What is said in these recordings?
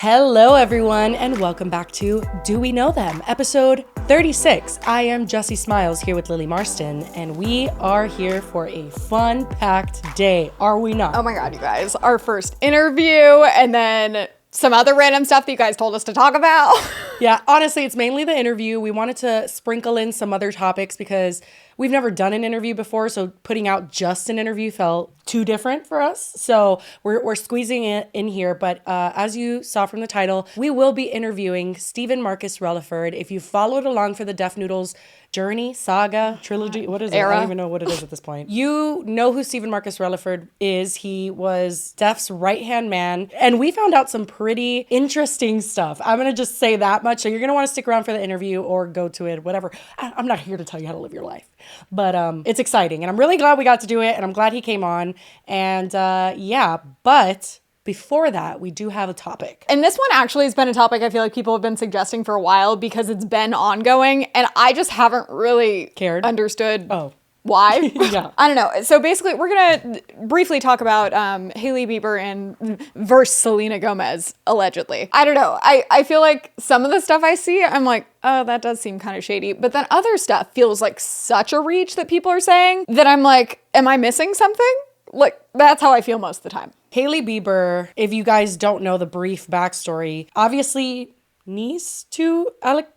Hello everyone and welcome back to Do We Know Them, episode 36. I am Jessi Smiles here with Lily Marston and we are here for a fun-packed day, are we not? Oh my god, you guys, our first interview and then some other random stuff that you guys told us to talk about. Yeah, honestly, it's mainly the interview. We wanted to sprinkle in some other topics because we've never done an interview before, so putting out just an interview felt too different for us. So we're squeezing it in here, but as you saw from the title, we will be interviewing Steven Marcus Releford. If you followed along for the Def Noodles journey, saga, trilogy, what is it? I don't even know what it is at this point. You know who Steven Marcus Releford is. He was Def's right-hand man, and we found out some pretty interesting stuff. I'm going to just say that much, so you're going to want to stick around for the interview or go to it, whatever. I'm not here to tell you how to live your life, but it's exciting, and I'm really glad we got to do it, and I'm glad he came on, and but before that, we do have a topic. And this one actually has been a topic I feel like people have been suggesting for a while because it's been ongoing and I just haven't really understood why. Yeah. I don't know. So basically, we're going to briefly talk about Hailey Bieber and versus Selena Gomez, allegedly. I don't know. I feel like some of the stuff I see, I'm like, oh, that does seem kind of shady. But then other stuff feels like such a reach that people are saying that I'm like, am I missing something? Like, that's how I feel most of the time. Hailey Bieber, if you guys don't know the brief backstory, obviously niece to Alec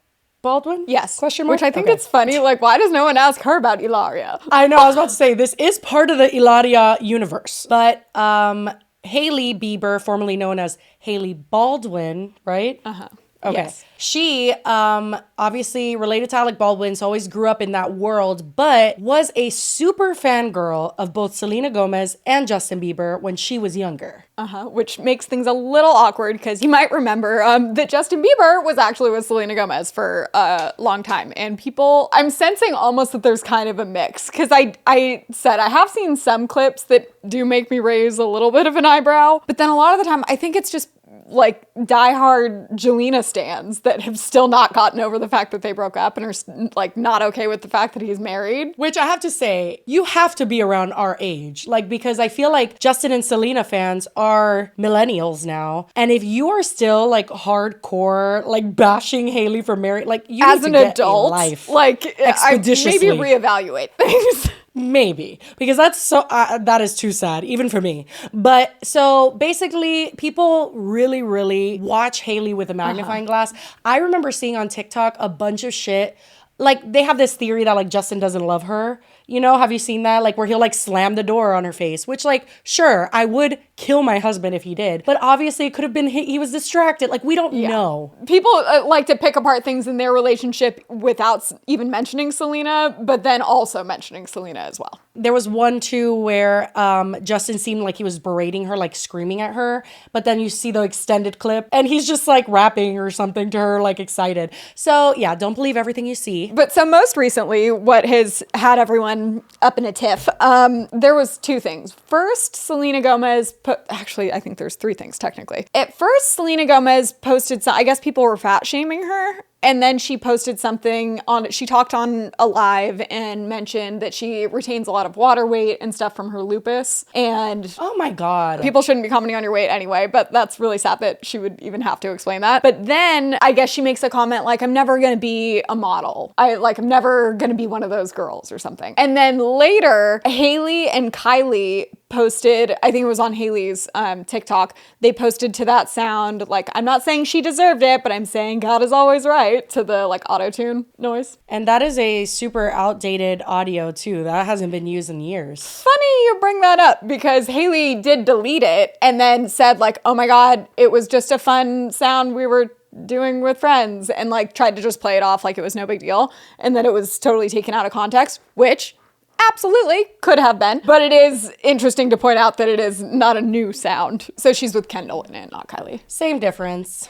Baldwin? Yes. Question mark? Which I think it's funny. Like, why does no one ask her about Ilaria? I know. I was about to say, this is part of the Ilaria universe. But Hailey Bieber, formerly known as Hailey Baldwin, right? Uh-huh. Okay. Yes. She, obviously related to Alec Baldwin, so always grew up in that world, but was a super fangirl of both Selena Gomez and Justin Bieber when she was younger. Which makes things a little awkward because you might remember that Justin Bieber was actually with Selena Gomez for a long time. And people, I'm sensing almost that there's kind of a mix because I said I have seen some clips that do make me raise a little bit of an eyebrow, but then a lot of the time I think it's just like diehard Jelena stans that have still not gotten over the fact that they broke up and are like not okay with the fact that he's married. Which I have to say, you have to be around our age. Like, because I feel like Justin and Selena fans are millennials now. And if you are still like hardcore, like bashing Hailey for marriage, like you as need an to get adult, a life like expeditiously. Maybe reevaluate things. Maybe, because that's so, that is too sad, even for me. But so basically, people really watch Hailey with a magnifying glass. I remember seeing on TikTok a bunch of shit. Like, they have this theory that, like, Justin doesn't love her. You know, have you seen that? Like, where he'll, like, slam the door on her face. Which, like, sure, I would kill my husband if he did. But obviously, it could have been he was distracted. Like, we don't know. People like to pick apart things in their relationship without even mentioning Selena, but then also mentioning Selena as well. There was one, too, where Justin seemed like he was berating her, like, screaming at her. But then you see the extended clip, and he's just, like, rapping or something to her, like, excited. So, yeah, don't believe everything you see. But so most recently, what has had everyone up in a tiff, there was two things. First, Selena Gomez actually, I think there's three things technically. At first, Selena Gomez posted I guess people were fat shaming her. And then she posted something she talked on a live and mentioned that she retains a lot of water weight and stuff from her lupus. And oh my God. People shouldn't be commenting on your weight anyway, but that's really sad that she would even have to explain that. But then I guess she makes a comment like, I'm never going to be a model. I'm never going to be one of those girls or something. And then later, Hailey and Kylie posted, I think it was on Hailey's TikTok, they posted to that sound, like, I'm not saying she deserved it, but I'm saying God is always right, to the, like, auto-tune noise. And that is a super outdated audio, too. That hasn't been used in years. Funny you bring that up, because Hailey did delete it and then said, like, oh my God, it was just a fun sound we were doing with friends, and, like, tried to just play it off like it was no big deal, and then it was totally taken out of context, which absolutely could have been, but it is interesting to point out that it is not a new sound. So she's with Kendall in it, not Kylie. Same difference.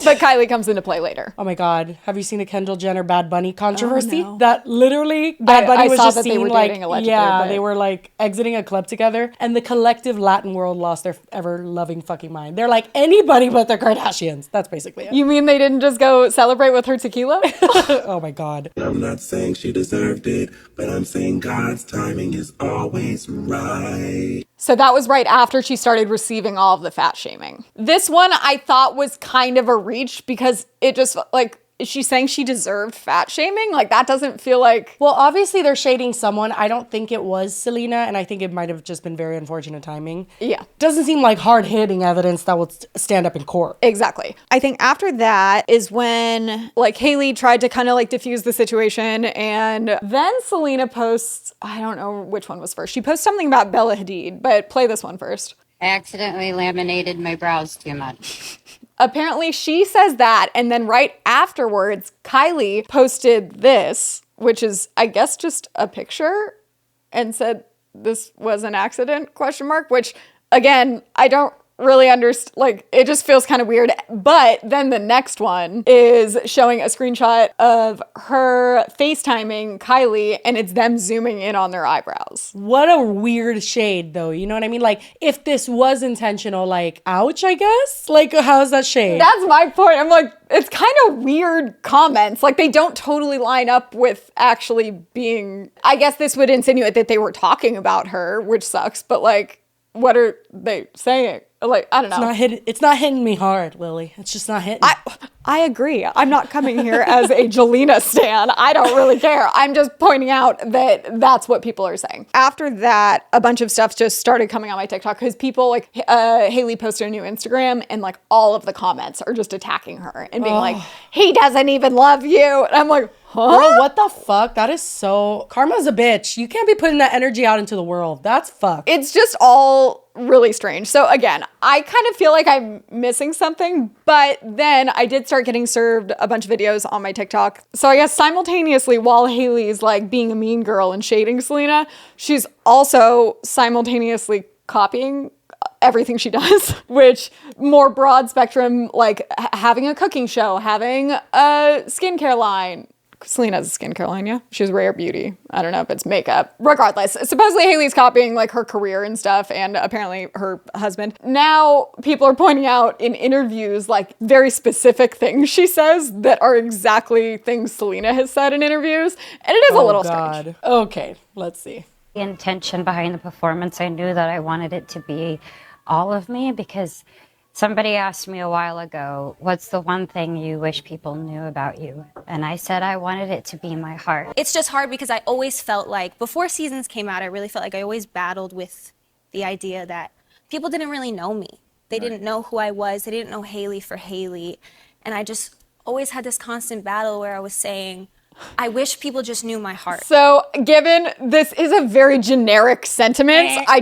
But Kylie comes into play later. Oh my God. Have you seen the Kendall Jenner Bad Bunny controversy? Oh, no. That literally Bad Bunny was just seen like, they were like exiting a club together, and the collective Latin world lost their ever loving fucking mind. They're like, anybody but the Kardashians. That's basically it. You mean they didn't just go celebrate with her tequila? Oh my God. I'm not saying she deserved it, but I'm saying God's timing is always right. So that was right after she started receiving all of the fat shaming. This one I thought was kind of a reach because it just, like, is she saying she deserved fat shaming? Like, that doesn't feel like... Well, obviously they're shading someone. I don't think it was Selena, and I think it might have just been very unfortunate timing. Yeah. Doesn't seem like hard-hitting evidence that would stand up in court. Exactly. I think after that is when, like, Hailey tried to kind of, like, diffuse the situation, and then Selena posts, I don't know which one was first. She posts something about Bella Hadid, but play this one first. I accidentally laminated my brows too much. Apparently she says that, and then right afterwards, Kylie posted this, which is, I guess, just a picture, and said this was an accident, ? Which, again, I don't really understand, like, it just feels kind of weird. But then the next one is showing a screenshot of her FaceTiming Kylie, and it's them zooming in on their eyebrows. What a weird shade, though. You know what I mean? Like, if this was intentional, like, ouch, I guess? Like, how's that shade? That's my point. I'm like, it's kind of weird comments. Like, they don't totally line up with actually being... I guess this would insinuate that they were talking about her, which sucks, but, like, what are they saying? Like, I don't know. It's not hitting me hard, Lily. It's just not hitting. I agree. I'm not coming here as a Jelena stan. I don't really care. I'm just pointing out that that's what people are saying. After that, a bunch of stuff just started coming on my TikTok because people, like, Hailey posted a new Instagram, and, like, all of the comments are just attacking her and being like, he doesn't even love you. And I'm like, huh? Girl, what the fuck? That is so... Karma's a bitch. You can't be putting that energy out into the world. That's fucked. It's just all really strange. So again, I kind of feel like I'm missing something, but then I did start getting served a bunch of videos on my TikTok. So I guess simultaneously, while Hailey's, like, being a mean girl and shading Selena, she's also simultaneously copying everything she does, which more broad spectrum, like having a cooking show, having a skincare line. Selena has a skincare line, yeah? She's Rare Beauty. I don't know if it's makeup. Regardless, supposedly Hailey's copying, like, her career and stuff, and apparently her husband. Now, people are pointing out in interviews, like, very specific things she says that are exactly things Selena has said in interviews, and it is a little strange. Okay, let's see. The intention behind the performance, I knew that I wanted it to be all of me because somebody asked me a while ago, what's the one thing you wish people knew about you? And I said I wanted it to be my heart. It's just hard because I always felt like, before Seasons came out, I really felt like I always battled with the idea that people didn't really know me. They didn't know who I was. They didn't know Hailey for Hailey. And I just always had this constant battle where I was saying, I wish people just knew my heart. So, given this is a very generic sentiment, I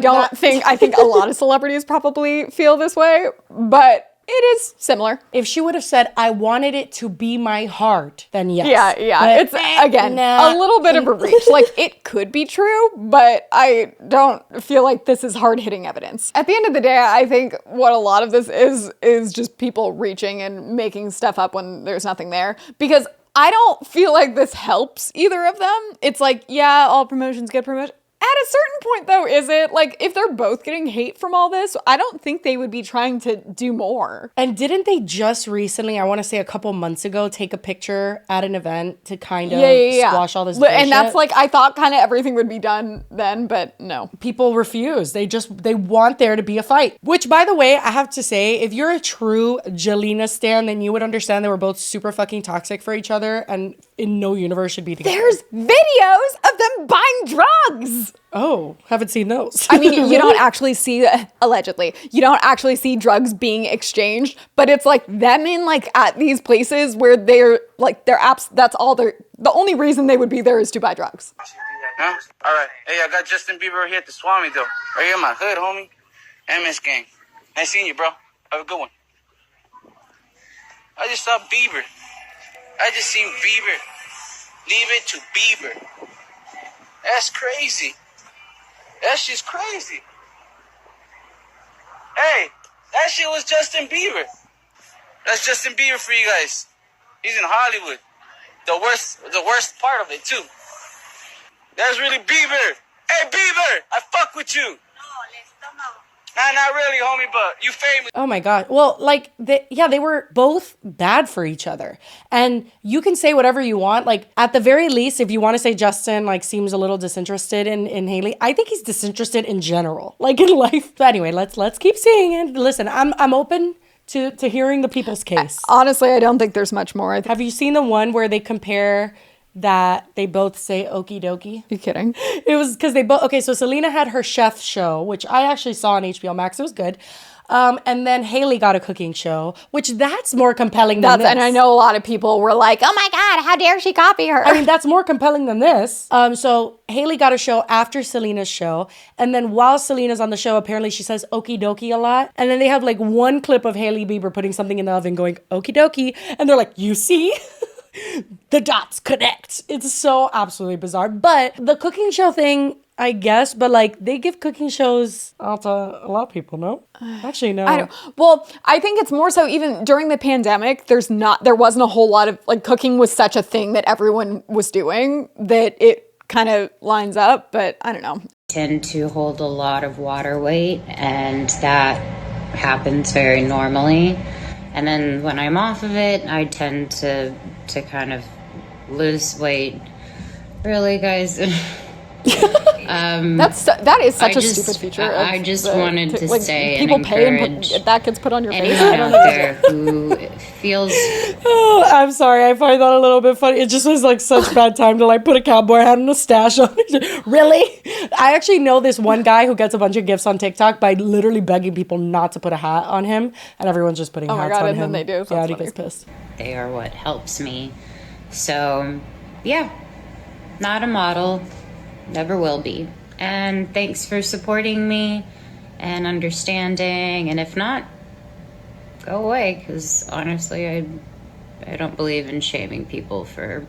think a lot of celebrities probably feel this way, but it is similar. If she would have said, I wanted it to be my heart, then yes. Yeah. But it's, again, a little bit of a reach. Like, it could be true, but I don't feel like this is hard-hitting evidence. At the end of the day, I think what a lot of this is just people reaching and making stuff up when there's nothing there. Because I don't feel like this helps either of them. It's like, yeah, all promotions get promotion. At a certain point, though, is it? Like, if they're both getting hate from all this, I don't think they would be trying to do more. And didn't they just recently, I want to say a couple months ago, take a picture at an event to kind of squash all this bullshit? And that's like, I thought kind of everything would be done then, but no. People refuse. They want there to be a fight. Which, by the way, I have to say, if you're a true Jelena stan, then you would understand they were both super fucking toxic for each other and in no universe should be together. There's videos of them buying drugs. Oh, haven't seen those. I mean, you don't actually see, allegedly, you don't actually see drugs being exchanged, but it's like them in, like, at these places where they're like, their apps, that's all the only reason they would be there is to buy drugs. Huh? All right. Hey, I got Justin Bieber here at the Swami, though. Right here in my hood, homie. MS gang. Nice seeing you, bro. Have a good one. I just saw Bieber. I just seen Bieber. Leave it to Bieber. That's crazy. That shit's crazy. Hey, that shit was Justin Bieber. That's Justin Bieber for you guys. He's in Hollywood. The worst part of it, too. That's really Bieber. Hey, Bieber, I fuck with you. Nah, not really, homie, but you famous. Oh my God. Well, like, they were both bad for each other. And you can say whatever you want. Like, at the very least, if you want to say Justin, like, seems a little disinterested in Hailey, I think he's disinterested in general, like, in life. But anyway, let's keep seeing it. Listen, I'm open to hearing the people's case. Honestly, I don't think there's much more. Have you seen the one where they compare that they both say okie dokie? You kidding? It was because they both, okay, so Selena had her chef show, which I actually saw on HBO Max. It was good. And then Hailey got a cooking show, which that's more compelling than this. And I know a lot of people were like, oh my God, how dare she copy her? I mean, that's more compelling than this. So Hailey got a show after Selena's show. And then while Selena's on the show, apparently she says okie dokie a lot. And then they have like one clip of Hailey Bieber putting something in the oven going okie dokie. And they're like, you see? The dots connect. It's so absolutely bizarre. But the cooking show thing, I guess, but like they give cooking shows out to a lot of people, no? Actually, no. I think it's more so even during the pandemic, there wasn't a whole lot of, like, cooking was such a thing that everyone was doing that it kind of lines up, but I don't know. Tend to hold a lot of water weight, and that happens very normally. And then when I'm off of it, I tend to kind of lose weight. Really, guys? That is such a stupid feature. I just wanted to like, say people and pay encourage and that gets put on your face. anyone out there who feels. Oh, I'm sorry. I find that a little bit funny. It just was like such bad time to like put a cowboy hat and a stash on. Really? I actually know this one guy who gets a bunch of gifts on TikTok by literally begging people not to put a hat on him, and everyone's just putting hats on him. Oh my God, and then they do. Yeah, and he gets pissed. They are what helps me. So, yeah, not a model, never will be. And thanks for supporting me and understanding. And if not, go away, because honestly, I don't believe in shaming people for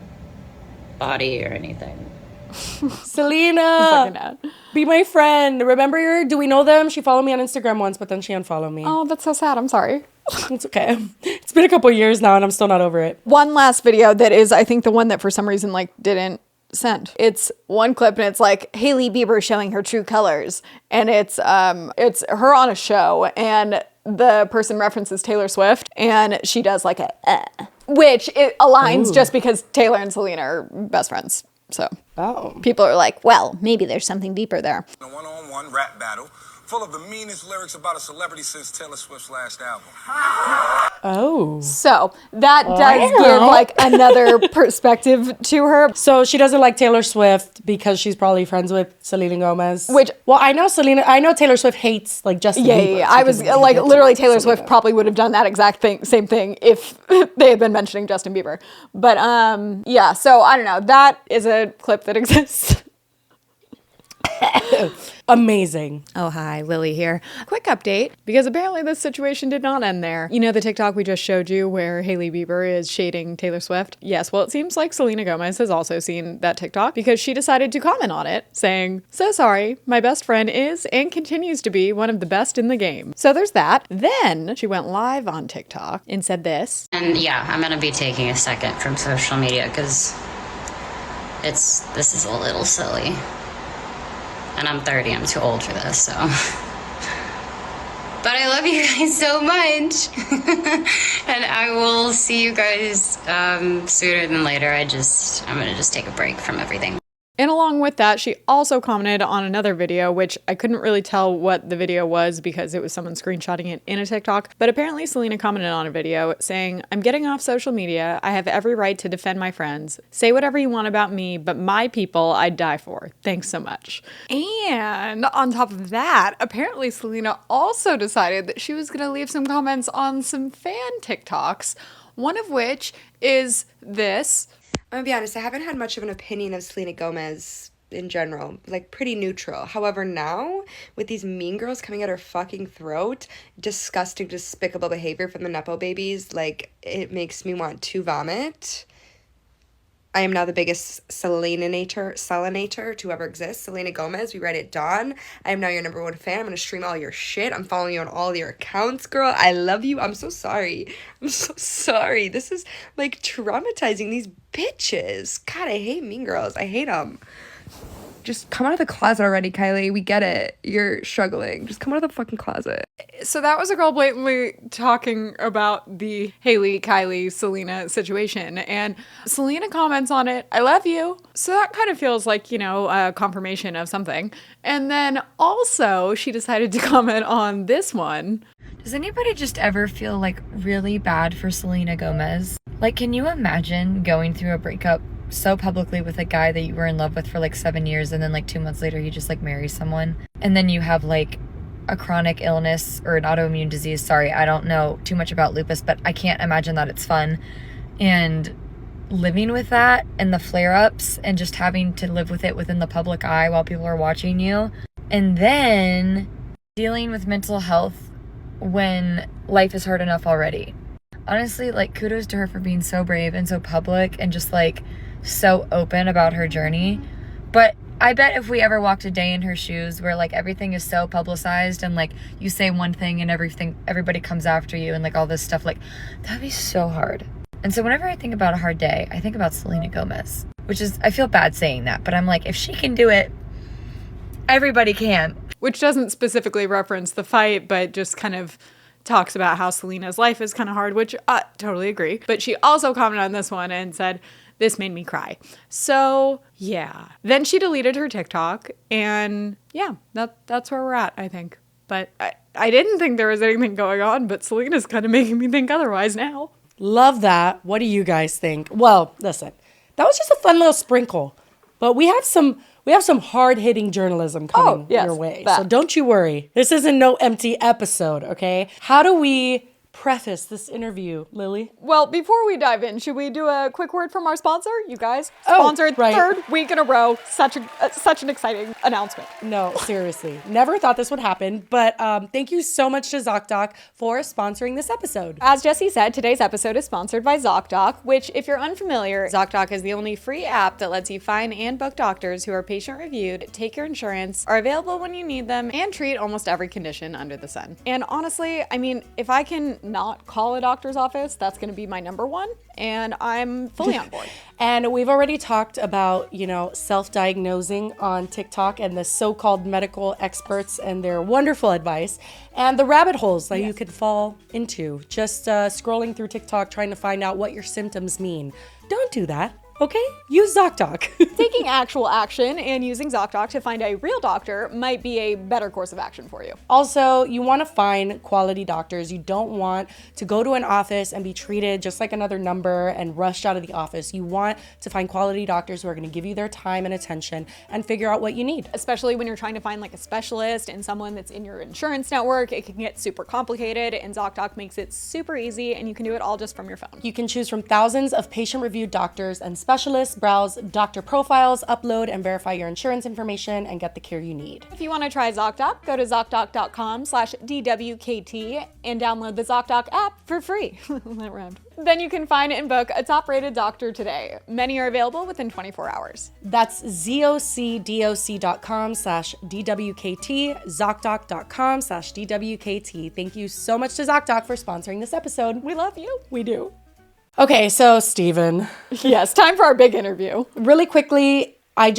body or anything. Selena, be my friend. Remember her? Do we know them? She followed me on Instagram once, but then she unfollowed me. Oh, that's so sad. I'm sorry. It's okay. It's been a couple years now, and I'm still not over it. One last video that is, I think, the one that for some reason like didn't send. It's one clip and it's like Hailey Bieber showing her true colors, and it's her on a show, and the person references Taylor Swift, and she does like a which it aligns just because Taylor and Selena are best friends. So people are like, well, maybe there's something deeper there. A one-on-one rap battle full of the meanest lyrics about a celebrity since Taylor Swift's last album. Oh. So that does give like another perspective to her. So she doesn't like Taylor Swift because she's probably friends with Selena Gomez. Which, well, I know Taylor Swift hates like Justin Bieber. Yeah. I was like, literally Taylor Swift probably would have done that exact same thing if they had been mentioning Justin Bieber. But yeah, so I don't know. That is a clip that exists. Amazing. Oh, hi, Lily here. Quick update, because apparently this situation did not end there. You know the TikTok we just showed you where Hailey Bieber is shading Taylor Swift? Yes, well, it seems like Selena Gomez has also seen that TikTok because she decided to comment on it, saying, so sorry, my best friend is and continues to be one of the best in the game. So there's that. Then she went live on TikTok and said this. And yeah, I'm going to be taking a second from social media because this is a little silly. And I'm 30, I'm too old for this, so. But I love you guys so much. And I will see you guys sooner than later. I'm gonna just take a break from everything. And along with that, she also commented on another video, which I couldn't really tell what the video was because it was someone screenshotting it in a TikTok. But apparently Selena commented on a video saying, I'm getting off social media. I have every right to defend my friends. Say whatever you want about me, but my people I'd die for. Thanks so much. And on top of that, apparently Selena also decided that she was going to leave some comments on some fan TikToks, one of which is this. I'm gonna be honest, I haven't had much of an opinion of Selena Gomez in general, like pretty neutral. However, now with these mean girls coming at her fucking throat, disgusting, despicable behavior from the Nepo babies, like it makes me want to vomit. I am now the biggest Selena-nator to ever exist. Selena Gomez, we read it dawn. I am now your number one fan. I'm going to stream all your shit. I'm following you on all your accounts, girl. I love you. I'm so sorry. I'm so sorry. This is, like, traumatizing these bitches. God, I hate mean girls. I hate them. just come out of the closet already, Kylie. We get it. You're struggling. Just come out of the fucking closet. So that was a girl blatantly talking about the Hailey, Kylie, Selena situation. And Selena comments on it, I love you. So that kind of feels like, a confirmation of something. And then also she decided to comment on this one. Does anybody just ever feel like really bad for Selena Gomez? Like, can you imagine going through a breakup so publicly with a guy that you were in love with for like 7 years, and then like 2 months later you just like marry someone, and then you have like a chronic illness or an autoimmune disease? Sorry, I don't know too much about lupus, but I can't imagine that it's fun. And living with that and the flare-ups and just having to live with it within the public eye while people are watching you, and then dealing with mental health when life is hard enough already. Honestly, like, kudos to her for being so brave and so public and just like so open about her journey. But I bet if we ever walked a day in her shoes where like everything is so publicized and like you say one thing and everybody comes after you and like all this stuff, like that'd be so hard. And so whenever I think about a hard day, I think about Selena Gomez, which is, I feel bad saying that, but I'm like, if she can do it, everybody can. Which doesn't specifically reference the fight, but just kind of talks about how Selena's life is kind of hard, which I totally agree. But she also commented on this one and said, this made me cry. So yeah. Then she deleted her TikTok, and yeah, that's where we're at, I think. But I didn't think there was anything going on, but Selena's kind of making me think otherwise now. Love that. What do you guys think? Well, listen, that was just a fun little sprinkle, but we have some hard-hitting journalism coming your way. That. So don't you worry. This isn't no empty episode, okay? How do we preface this interview, Lily? Well, before we dive in, should we do a quick word from our sponsor? You guys, sponsored third week in a row. Such an exciting announcement. No, seriously. Never thought this would happen, but thank you so much to ZocDoc for sponsoring this episode. As Jessi said, today's episode is sponsored by ZocDoc, which, if you're unfamiliar, ZocDoc is the only free app that lets you find and book doctors who are patient-reviewed, take your insurance, are available when you need them, and treat almost every condition under the sun. And honestly, I mean, if I can not call a doctor's office, that's going to be my number one, and I'm fully on board. And we've already talked about, self-diagnosing on TikTok and the so-called medical experts and their wonderful advice and the rabbit holes that you could fall into just scrolling through TikTok trying to find out what your symptoms mean. Don't do that. Okay? Use ZocDoc. Taking actual action and using ZocDoc to find a real doctor might be a better course of action for you. Also, you want to find quality doctors. You don't want to go to an office and be treated just like another number and rushed out of the office. You want to find quality doctors who are going to give you their time and attention and figure out what you need. Especially when you're trying to find like a specialist and someone that's in your insurance network, it can get super complicated, and ZocDoc makes it super easy, and you can do it all just from your phone. You can choose from thousands of patient-reviewed doctors and specialists, browse doctor profiles, upload and verify your insurance information, and get the care you need. If you want to try ZocDoc, go to ZocDoc.com/DWKT and download the ZocDoc app for free. That rhymed. Then you can find and book a top-rated doctor today. Many are available within 24 hours. That's ZocDoc.com/DWKT, ZocDoc.com/DWKT. Thank you so much to ZocDoc for sponsoring this episode. We love you. We do. Okay, so Steven. Yes, time for our big interview. Really quickly, I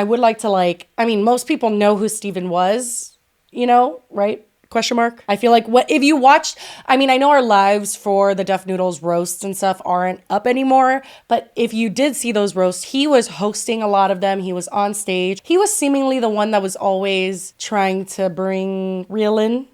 would like to most people know who Steven was, right? Question mark. I feel like if you watched, I know our lives for the Def Noodles roasts and stuff aren't up anymore, but if you did see those roasts, he was hosting a lot of them. He was on stage. He was seemingly the one that was always trying to reel in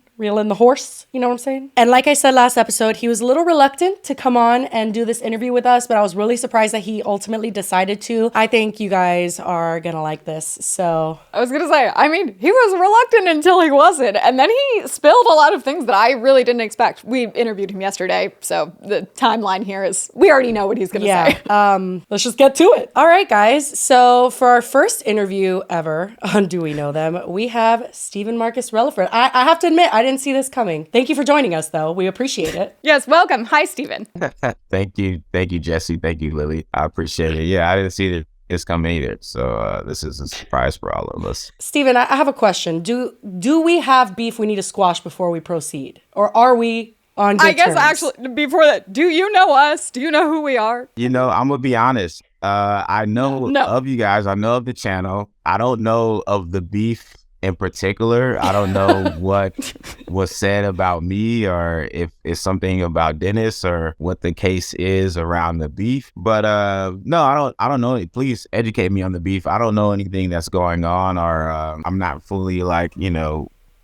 the horse, you know what I'm saying? And like I said last episode, he was a little reluctant to come on and do this interview with us, but I was really surprised that he ultimately decided to. I think you guys are gonna like this, so. I was gonna say, he was reluctant until he wasn't, and then he spilled a lot of things that I really didn't expect. We interviewed him yesterday, so the timeline here is, we already know what he's gonna say. Let's just get to it. All right, guys, so for our first interview ever on Do We Know Them, we have Steven Marcus Releford. I have to admit, I didn't see this coming. Thank you for joining us, though. We appreciate it. Yes, welcome. Hi, Steven. Thank you, Jessi. Thank you, Lily. I appreciate it. Yeah, I didn't see this coming either. So this is a surprise for all of us. Steven, I have a question. Do we have beef we need to squash before we proceed? Or are we on good I guess terms. actually, before that, do you know us? Do you know who we are? You know, I'm gonna be honest. I know No. of you guys. I know of the channel. I don't know of the beef in particular. I don't know what was said about me, or if it's something about Dennis, or what the case is around the beef. But no, I don't know. Please educate me on the beef. I don't know anything that's going on, or I'm not fully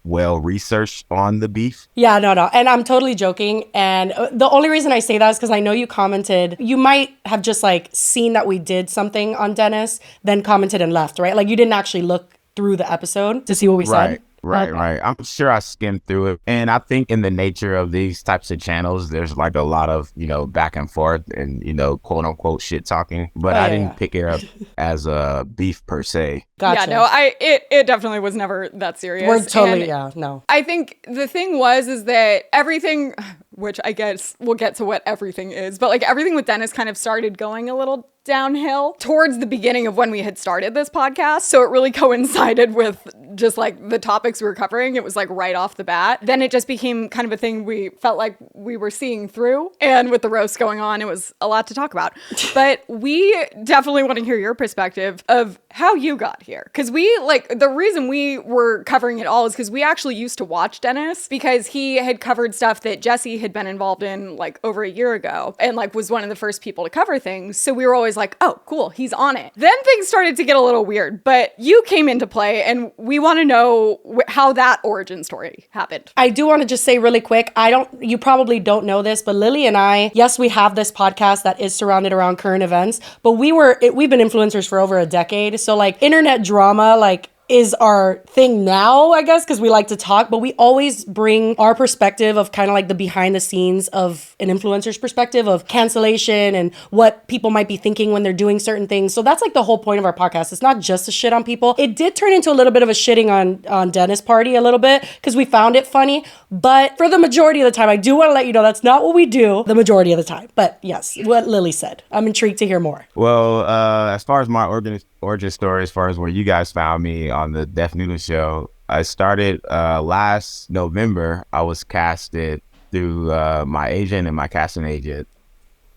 well researched on the beef. Yeah, no. And I'm totally joking. And the only reason I say that is because I know you commented. You might have just like seen that we did something on Dennis, then commented and left, right? Like you didn't actually look through the episode to see what we said. Right. I'm sure I skimmed through it. And I think in the nature of these types of channels, there's like a lot of, back and forth and, quote unquote shit talking. But I didn't pick it up as a beef per se. Gotcha. Yeah, no, it definitely was never that serious. We're totally, And no. I think the thing is that everything, which I guess we'll get to what everything is, but like everything with Dennis kind of started going a little downhill towards the beginning of when we had started this podcast. So it really coincided with just like the topics we were covering. It was like right off the bat. Then it just became kind of a thing we felt like we were seeing through. And with the roast going on, it was a lot to talk about. But we definitely want to hear your perspective of how you got here. Because the reason we were covering it all is because we actually used to watch Dennis because he had covered stuff that Jessi had been involved in like over a year ago and like was one of the first people to cover things. So we were always like, oh, cool, he's on it. Then things started to get a little weird, but you came into play and we want to know how that origin story happened. I do want to just say really quick, you probably don't know this, but Lily and I, yes, we have this podcast that is surrounded around current events, but we've been influencers for over a decade. So like internet drama, like is our thing now, I guess, because we like to talk, but we always bring our perspective of kind of like the behind the scenes of an influencer's perspective of cancellation and what people might be thinking when they're doing certain things. So that's like the whole point of our podcast. It's not just to shit on people. It did turn into a little bit of a shitting on Dennis party a little bit because we found it funny, but for the majority of the time, I do want to let you know that's not what we do the majority of the time. But yes, what Lily said. I'm intrigued to hear more. Well, as far as my origin story, as far as where you guys found me on the Def Noodles show, I started last November. I was casted through my agent and my casting agent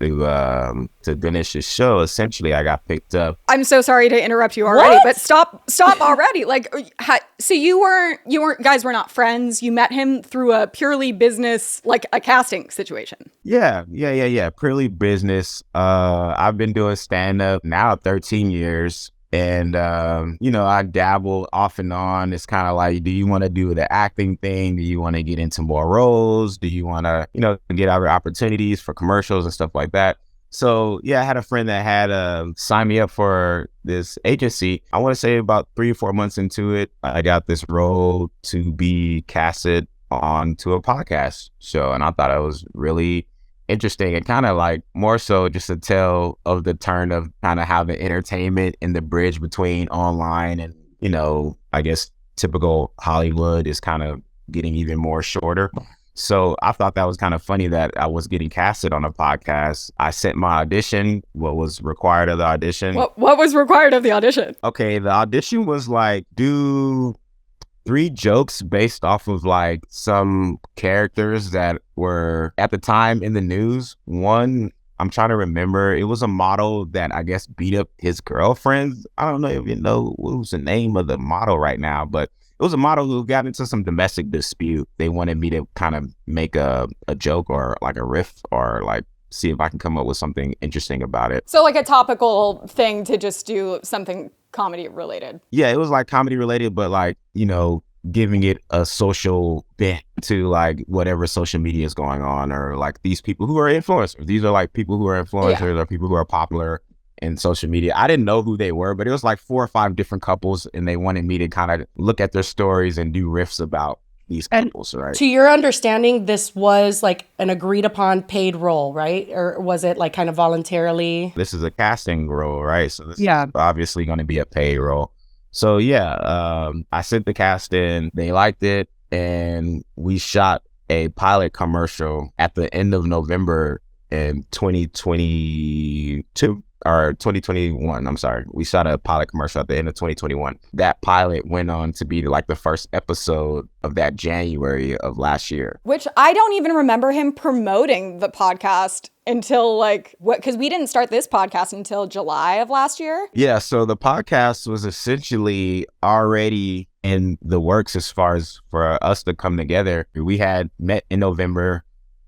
to finish the show. Essentially, I got picked up. I'm so sorry to interrupt you already, but stop already. Like, so you weren't guys were not friends. You met him through a purely business, like a casting situation. Yeah. Purely business. I've been doing stand up now 13 years. And, I dabble off and on. It's kind of like, do you want to do the acting thing? Do you want to get into more roles? Do you want to, get other opportunities for commercials and stuff like that? So, yeah, I had a friend that had signed me up for this agency. I want to say about 3 or 4 months into it, I got this role to be casted onto a podcast show. And I thought it was really interesting and kind of like more so just a tale of the turn of kind of how the entertainment and the bridge between online and, I guess typical Hollywood is kind of getting even more shorter. So I thought that was kind of funny that I was getting casted on a podcast. I sent my audition, what was required of the audition. What was required of the audition? Okay, the audition was like, do 3 jokes based off of like some characters that were at the time in the news. One, I'm trying to remember, it was a model that I guess beat up his girlfriend. I don't even know what was the name of the model right now, but it was a model who got into some domestic dispute. They wanted me to kind of make a joke or like a riff or like see if I can come up with something interesting about it. So like a topical thing to just do something comedy related. Yeah, it was like comedy related, but like, giving it a social bent to like whatever social media is going on, or like these people who are influencers. These are like people who are influencers or people who are popular in social media. I didn't know who they were, but it was like 4 or 5 different couples, and they wanted me to kind of look at their stories and do riffs about these couples, right? To your understanding, this was like an agreed upon paid role, right? Or was it like kind of voluntarily? This is a casting role, right? So this is obviously going to be a paid role. So yeah, I sent the cast in, they liked it, and we shot a pilot commercial at the end of November in 2022. or 2021. I'm sorry. We shot a pilot commercial at the end of 2021. That pilot went on to be like the first episode of that January of last year. Which I don't even remember him promoting the podcast until like what, because we didn't start this podcast until July of last year. Yeah, so the podcast was essentially already in the works as far as for us to come together. We had met in November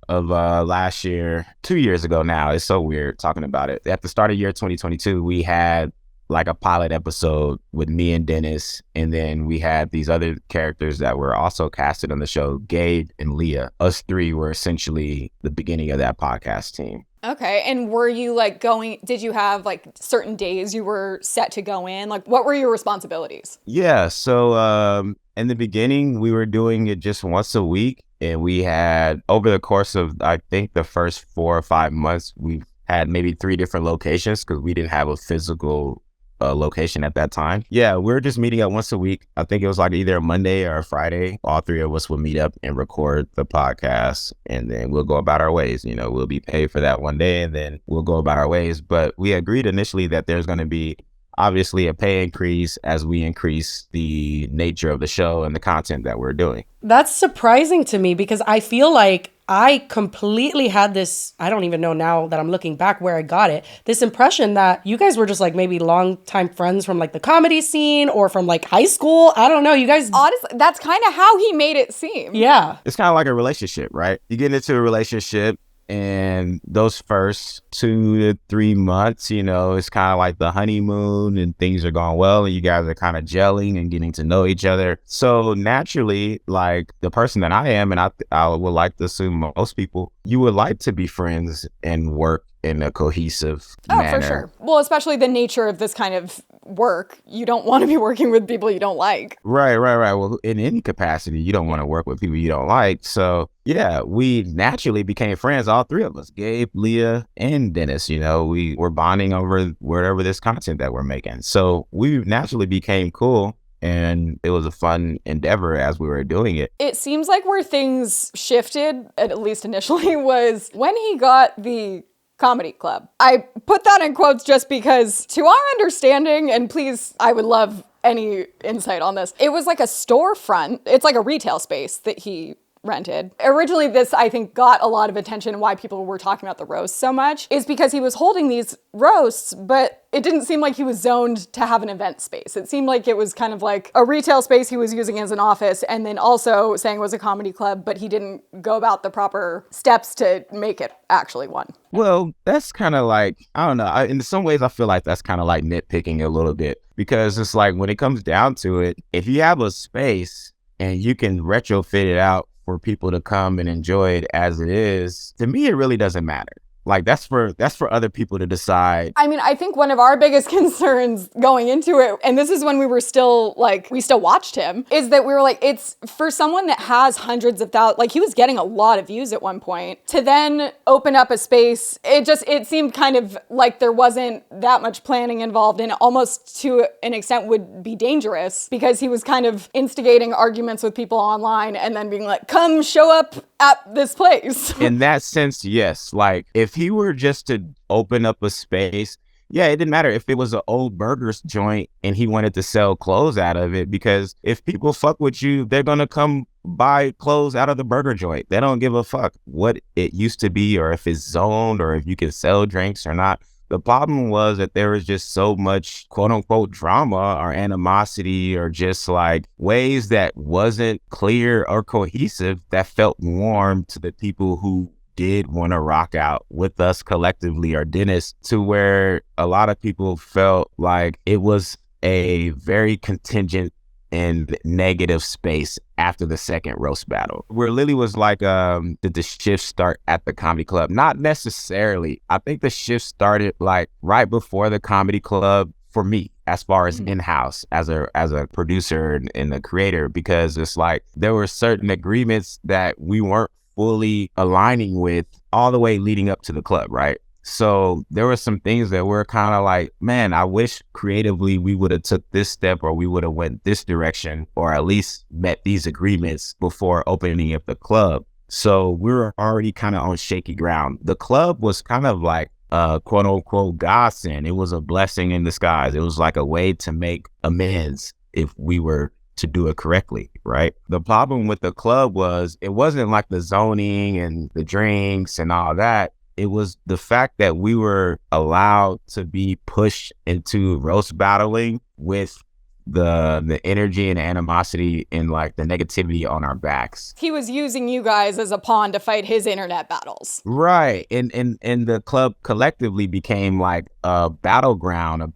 of last year, 2 years ago now. It's so weird talking about it. At the start of year 2022, we had like a pilot episode with me and Dennis, and then we had these other characters that were also casted on the show, Gabe and Leah. Us three were essentially the beginning of that podcast team. Okay, and were you like did you have like certain days you were set to go in? Like what were your responsibilities? Yeah, so in the beginning, we were doing it just once a week. And we had, over the course of, I think, the first 4 or 5 months, we had maybe 3 different locations because we didn't have a physical location at that time. Yeah, we were just meeting up once a week. I think it was like either a Monday or a Friday. All 3 of us would meet up and record the podcast, and then we'll go about our ways. You know, we'll be paid for that one day, and then we'll go about our ways. But we agreed initially that there's going to be obviously a pay increase as we increase the nature of the show and the content that we're doing. That's surprising to me because I feel like I completely had this, I don't even know now that I'm looking back where I got it, this impression that you guys were just like maybe longtime friends from like the comedy scene or from like high school. I don't know. You guys. Honestly, that's kind of how he made it seem. Yeah. It's kind of like a relationship, right? You get into a relationship, and those first 2 to 3 months, you know, it's kind of like the honeymoon and things are going well and you guys are kind of gelling and getting to know each other. So naturally, like the person that I am, and I would like to assume most people, you would like to be friends and work in a cohesive manner. Oh, for sure. Well, especially the nature of this kind of work. You don't want to be working with people you don't like. Right. Well, in any capacity, you don't want to work with people you don't like. So, yeah, we naturally became friends, all 3 of us, Gabe, Leah, and Dennis. You know, we were bonding over whatever this content that we're making. So we naturally became cool. And it was a fun endeavor as we were doing it. It seems like where things shifted, at least initially, was when he got the comedy club. I put that in quotes just because, to our understanding, and please, I would love any insight on this, it was like a storefront. It's like a retail space that he rented. Originally, this, I think, got a lot of attention. Why people were talking about the roasts so much is because he was holding these roasts, but it didn't seem like he was zoned to have an event space. It seemed like it was kind of like a retail space he was using as an office, and then also saying it was a comedy club, but he didn't go about the proper steps to make it actually one. Well, that's kind of like, I don't know. In some ways, I feel like that's kind of like nitpicking a little bit because it's like when it comes down to it, if you have a space and you can retrofit it out for people to come and enjoy it as it is, to me, it really doesn't matter. Like that's for other people to decide. I mean, I think one of our biggest concerns going into it, and this is when we were still like, we still watched him, is that we were like, it's for someone that has hundreds of thousands, like he was getting a lot of views at one point, to then open up a space, it seemed kind of like there wasn't that much planning involved, and almost to an extent would be dangerous because he was kind of instigating arguments with people online and then being like, come show up at this place. In that sense, yes. Like if he were just to open up a space, yeah, it didn't matter if it was an old burgers joint and he wanted to sell clothes out of it, because if people fuck with you, they're going to come buy clothes out of the burger joint. They don't give a fuck what it used to be or if it's zoned or if you can sell drinks or not. The problem was that there was just so much quote unquote drama or animosity or just like ways that wasn't clear or cohesive that felt warm to the people who did want to rock out with us collectively or Dennis, to where a lot of people felt like it was a very contingent and negative space after the second roast battle, where Lily was like, did the shift start at the comedy club? Not necessarily. I think the shift started like right before the comedy club for me, as far as in-house as a producer and a creator, because it's like there were certain agreements that we weren't fully aligning with all the way leading up to the club, right? So there were some things that were kind of like, man, I wish creatively we would have took this step or we would have went this direction or at least met these agreements before opening up the club. So we were already kind of on shaky ground. The club was kind of like quote unquote godsend. It was a blessing in disguise. It was like a way to make amends if we were to do it correctly, right? The problem with the club was it wasn't like the zoning and the drinks and all that. It was the fact that we were allowed to be pushed into roast battling with the energy and animosity and like the negativity on our backs. He was using you guys as a pawn to fight his internet battles. Right. And the club collectively became like a battleground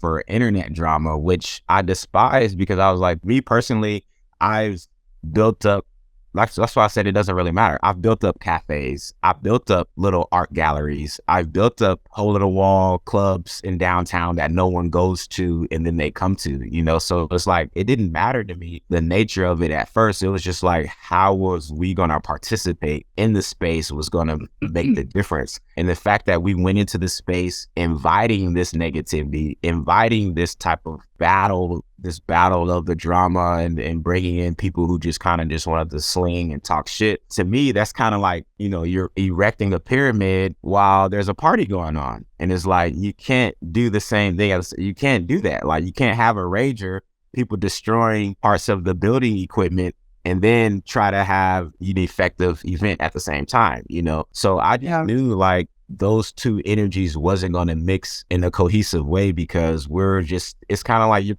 for internet drama, which I despise because I was like, me personally, I've built up, that's why I said it doesn't really matter. I've built up cafes. I've built up little art galleries. I've built up hole in the wall clubs in downtown that no one goes to and then they come to, you know? So it's like, it didn't matter to me, the nature of it at first. It was just like, how was we going to participate in the space was going to make the difference. And the fact that we went into the space inviting this negativity, inviting this type of battle of the drama and bringing in people who just kind of just wanted to sling and talk shit. To me, that's kind of like, you know, you're erecting a pyramid while there's a party going on. And it's like, you can't do the same thing. You can't do that. Like, you can't have a rager, people destroying parts of the building equipment and then try to have an effective event at the same time, you know? So I just knew like, those two energies wasn't going to mix in a cohesive way because it's kind of like you're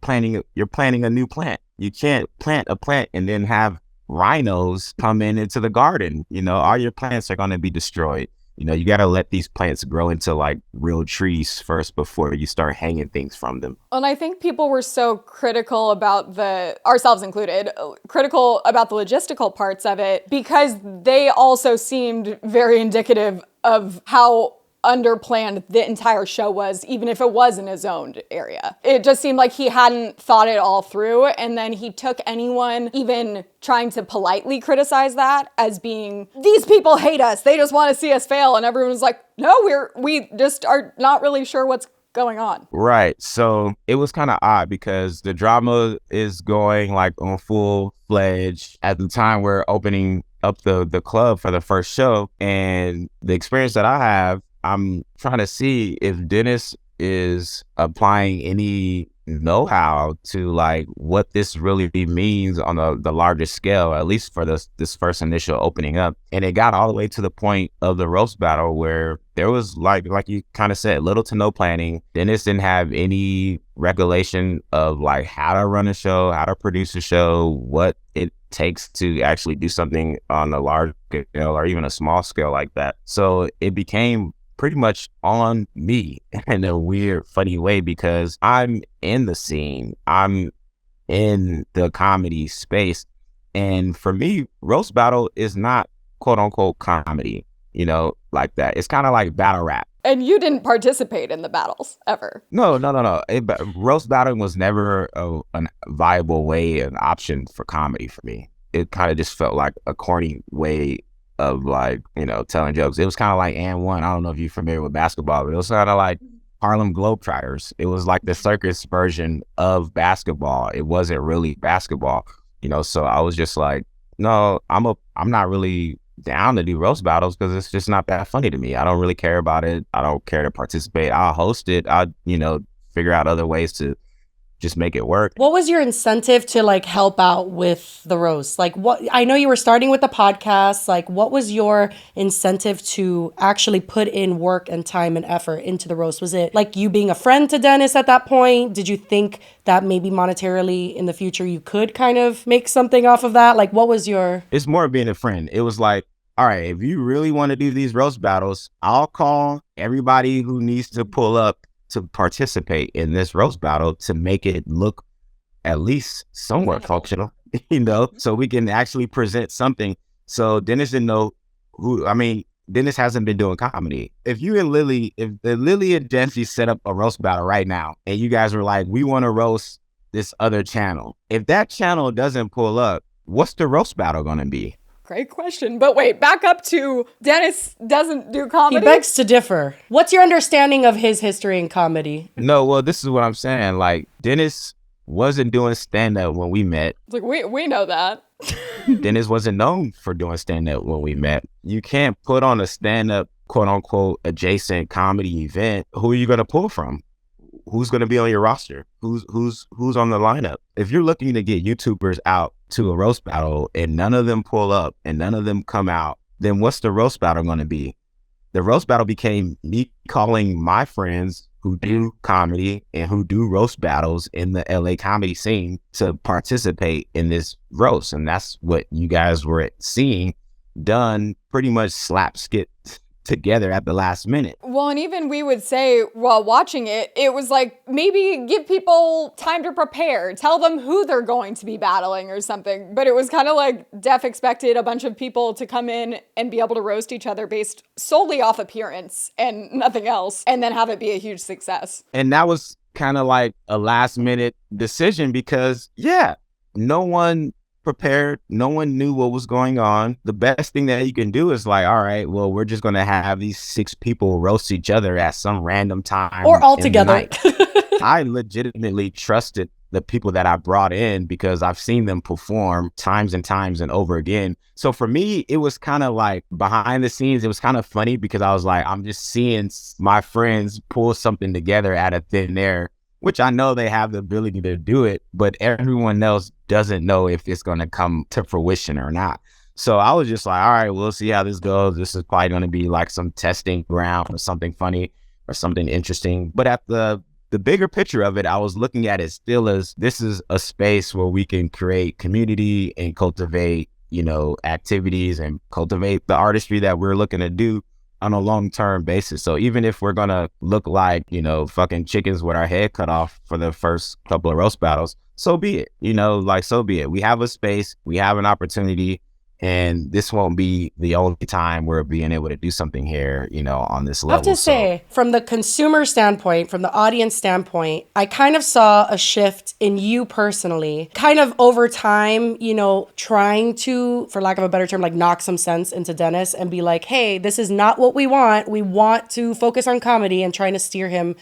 planting a new plant. You can't plant a plant and then have rhinos come into the garden. You know, all your plants are going to be destroyed. You know, you got to let these plants grow into like real trees first before you start hanging things from them. And I think people were so critical about ourselves included, critical about the logistical parts of it because they also seemed very indicative of how underplanned the entire show was, even if it was in a zoned area. It just seemed like he hadn't thought it all through, and then he took anyone even trying to politely criticize that as being, these people hate us, they just want to see us fail, and everyone was like, no, we just are not really sure what's going on. Right. So it was kind of odd because the drama is going like on full fledged at the time we're opening up the club for the first show, and the experience that I have, I'm trying to see if Dennis is applying any know-how to like what this really means on the largest scale, at least for this first initial opening up. And it got all the way to the point of the roast battle where there was like you kind of said, little to no planning. Dennis didn't have any recollection of like how to run a show, how to produce a show, what it takes to actually do something on a large scale or even a small scale like that. So it became pretty much on me in a weird, funny way because I'm in the scene. I'm in the comedy space. And for me, roast battle is not quote unquote comedy, you know, like that. It's kind of like battle rap. And you didn't participate in the battles ever. No. Roast battling was never a viable way, an option for comedy for me. It kind of just felt like a corny way of like, you know, telling jokes. It was kind of like And One. I don't know if you're familiar with basketball, but it was kind of like Harlem Globetrotters. It was like the circus version of basketball. It wasn't really basketball, you know. So I was just like, no, I'm not really down to do roast battles because it's just not that funny to me. I don't really care about it. I don't care to participate. I'll host it. I'll, you know, figure out other ways to just make it work. What was your incentive to like help out with the roast? Like what, I know you were starting with the podcast, like what was your incentive to actually put in work and time and effort into the roast? Was it like you being a friend to Dennis at that point? Did you think that maybe monetarily in the future you could kind of make something off of that? Like what was your... It's more being a friend. It was like, all right, if you really want to do these roast battles, I'll call everybody who needs to pull up to participate in this roast battle to make it look at least somewhat functional, you know, so we can actually present something. So Dennis didn't know Dennis hasn't been doing comedy. If the Lily and Jessi set up a roast battle right now and you guys were like, we want to roast this other channel, if that channel doesn't pull up, what's the roast battle going to be? Great question. But wait, back up to Dennis doesn't do comedy? He begs to differ. What's your understanding of his history in comedy? No, well, this is what I'm saying. Like, Dennis wasn't doing stand-up when we met. It's like, we know that. Dennis wasn't known for doing stand-up when we met. You can't put on a stand-up, quote-unquote, adjacent comedy event. Who are you going to pull from? Who's going to be on your roster? Who's on the lineup? If you're looking to get YouTubers out to a roast battle and none of them pull up and none of them come out, then what's the roast battle going to be? The roast battle became me calling my friends who do comedy and who do roast battles in the LA comedy scene to participate in this roast. And that's what you guys were seeing done, pretty much slapstick together at the last minute. Well, and even we would say while watching it, it was like, maybe give people time to prepare, tell them who they're going to be battling or something. But it was kind of like Def expected a bunch of people to come in and be able to roast each other based solely off appearance and nothing else, and then have it be a huge success. And that was kind of like a last minute decision because, yeah, no one prepared. No one knew what was going on. The best thing that you can do is like, all right, well, we're just going to have these 6 people roast each other at some random time. Or all together. I legitimately trusted the people that I brought in because I've seen them perform times and times and over again. So for me, it was kind of like behind the scenes. It was kind of funny because I was like, I'm just seeing my friends pull something together out of thin air, which I know they have the ability to do it, but everyone else doesn't know if it's going to come to fruition or not. So I was just like, all right, we'll see how this goes. This is probably going to be like some testing ground or something funny or something interesting. But at the bigger picture of it, I was looking at it still as this is a space where we can create community and cultivate, activities and cultivate the artistry that we're looking to do on a long-term basis. So even if we're gonna look like, fucking chickens with our head cut off for the first couple of roast battles, so be it, so be it. We have a space, we have an opportunity, and this won't be the only time we're being able to do something here, on this level. I have to say, from the consumer standpoint, from the audience standpoint, I kind of saw a shift in you personally, kind of over time, trying to, for lack of a better term, like knock some sense into Dennis and be like, hey, this is not what we want. We want to focus on comedy, and trying to steer him,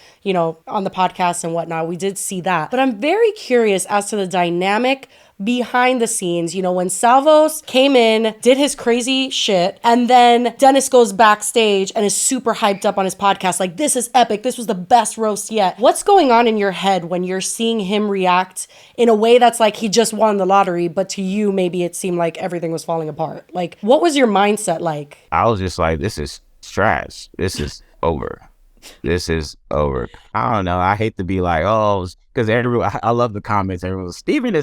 on the podcast and whatnot. We did see that. But I'm very curious as to the dynamic behind the scenes, when Salvos came in, did his crazy shit, and then Dennis goes backstage and is super hyped up on his podcast, like, this is epic, this was the best roast yet. What's going on in your head when you're seeing him react in a way that's like he just won the lottery, but to you, maybe it seemed like everything was falling apart? Like, what was your mindset like? I was just like, this is trash. This is over. This is over. I don't know. I hate to be like, oh, because I love the comments. Everyone's, Steven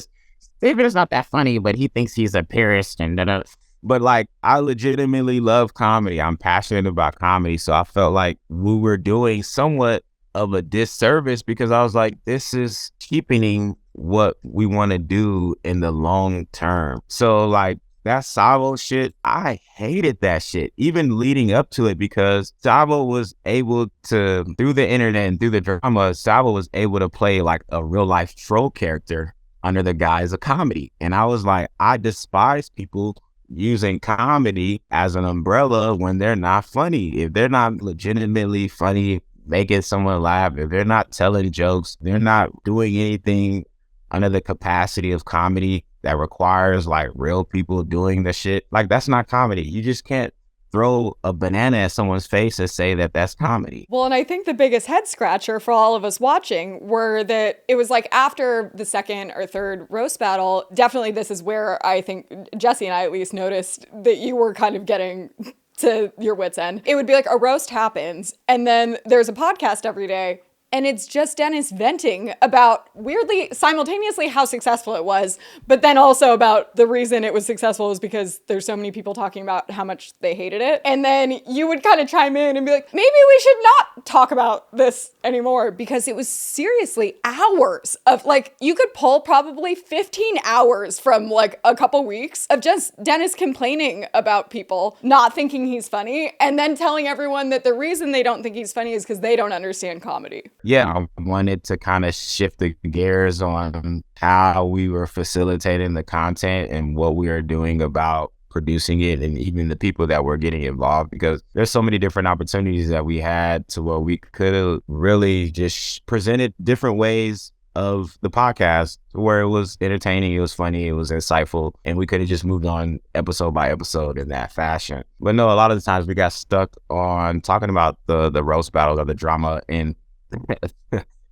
is not that funny, but he thinks he's a purist and da-da. But like, I legitimately love comedy. I'm passionate about comedy. So I felt like we were doing somewhat of a disservice because I was like, this is cheapening what we want to do in the long term. So like that Savo shit, I hated that shit, even leading up to it, because Savo was able to, through the internet and through the drama, Savo was able to play like a real life troll character under the guise of comedy. And I was like, I despise people using comedy as an umbrella when they're not funny. If they're not legitimately funny, making someone laugh, if they're not telling jokes, they're not doing anything under the capacity of comedy that requires like real people doing the shit, like that's not comedy. You just can't throw a banana at someone's face and say that that's comedy. Well, and I think the biggest head scratcher for all of us watching were that it was like after the second or third roast battle, definitely this is where I think Jessi and I at least noticed that you were kind of getting to your wit's end. It would be like a roast happens and then there's a podcast every day. And it's just Dennis venting about, weirdly, simultaneously how successful it was, but then also about the reason it was successful is because there's so many people talking about how much they hated it. And then you would kind of chime in and be like, maybe we should not talk about this anymore, because it was seriously hours of, like, you could pull probably 15 hours from like a couple weeks of just Dennis complaining about people not thinking he's funny and then telling everyone that the reason they don't think he's funny is because they don't understand comedy. Yeah, I wanted to kind of shift the gears on how we were facilitating the content and what we are doing about producing it, and even the people that were getting involved, because there's so many different opportunities that we had to where we could have really just presented different ways of the podcast where it was entertaining, it was funny, it was insightful, and we could have just moved on episode by episode in that fashion. But no, a lot of the times we got stuck on talking about the roast battle or the drama and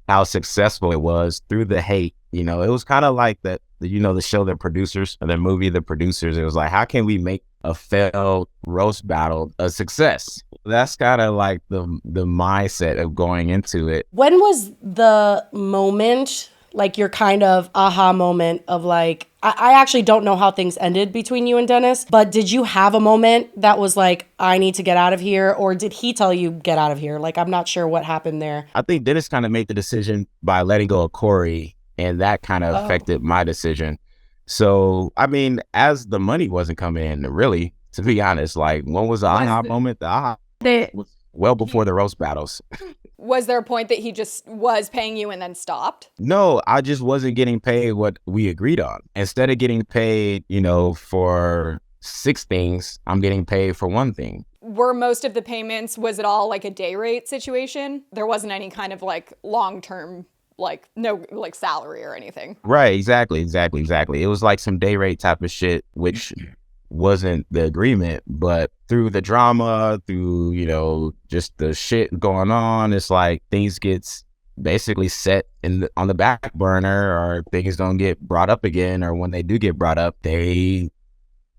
how successful it was through the hate. You know, it was kind of like that, you know, the show The Producers, or the movie The Producers. It was like, how can we make a failed roast battle a success? That's kind of like the mindset of going into it. When was the moment, like your kind of aha moment of like, I actually don't know how things ended between you and Dennis, but did you have a moment that was like, I need to get out of here? Or did he tell you get out of here? Like, I'm not sure what happened there. I think Dennis kind of made the decision by letting go of Corey, and that kind of affected my decision. So, I mean, as the money wasn't coming in, really, to be honest, like, when was the aha moment? The aha was well before the roast battles. Was there a point that he just was paying you and then stopped? No, I just wasn't getting paid what we agreed on. Instead of getting paid, you know, for 6 things, I'm getting paid for 1 thing. Were most of the payments, was it all like a day rate situation? There wasn't any kind of like long-term, like no like salary or anything? Right, exactly. It was like some day rate type of shit, which wasn't the agreement, but through the drama, through, you know, just the shit going on, it's like things gets basically set on the back burner, or things don't get brought up again, or when they do get brought up, they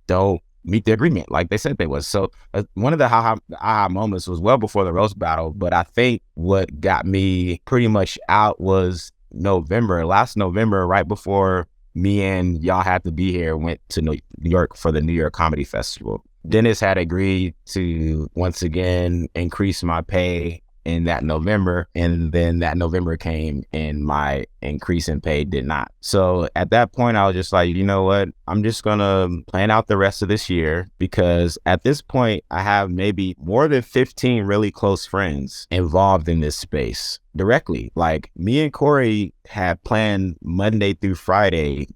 don't meet the agreement like they said they was. So one of the aha moments was well before the roast battle, but I think what got me pretty much out was last November, right before me and y'all had to be here, went to New York for the New York Comedy Festival. Dennis had agreed to once again increase my pay in that November, and then that November came and my increase in pay did not. So at that point, I was just like, you know what? I'm just gonna plan out the rest of this year, because at this point, I have maybe more than 15 really close friends involved in this space directly. Like, me and Corey had planned Monday through Friday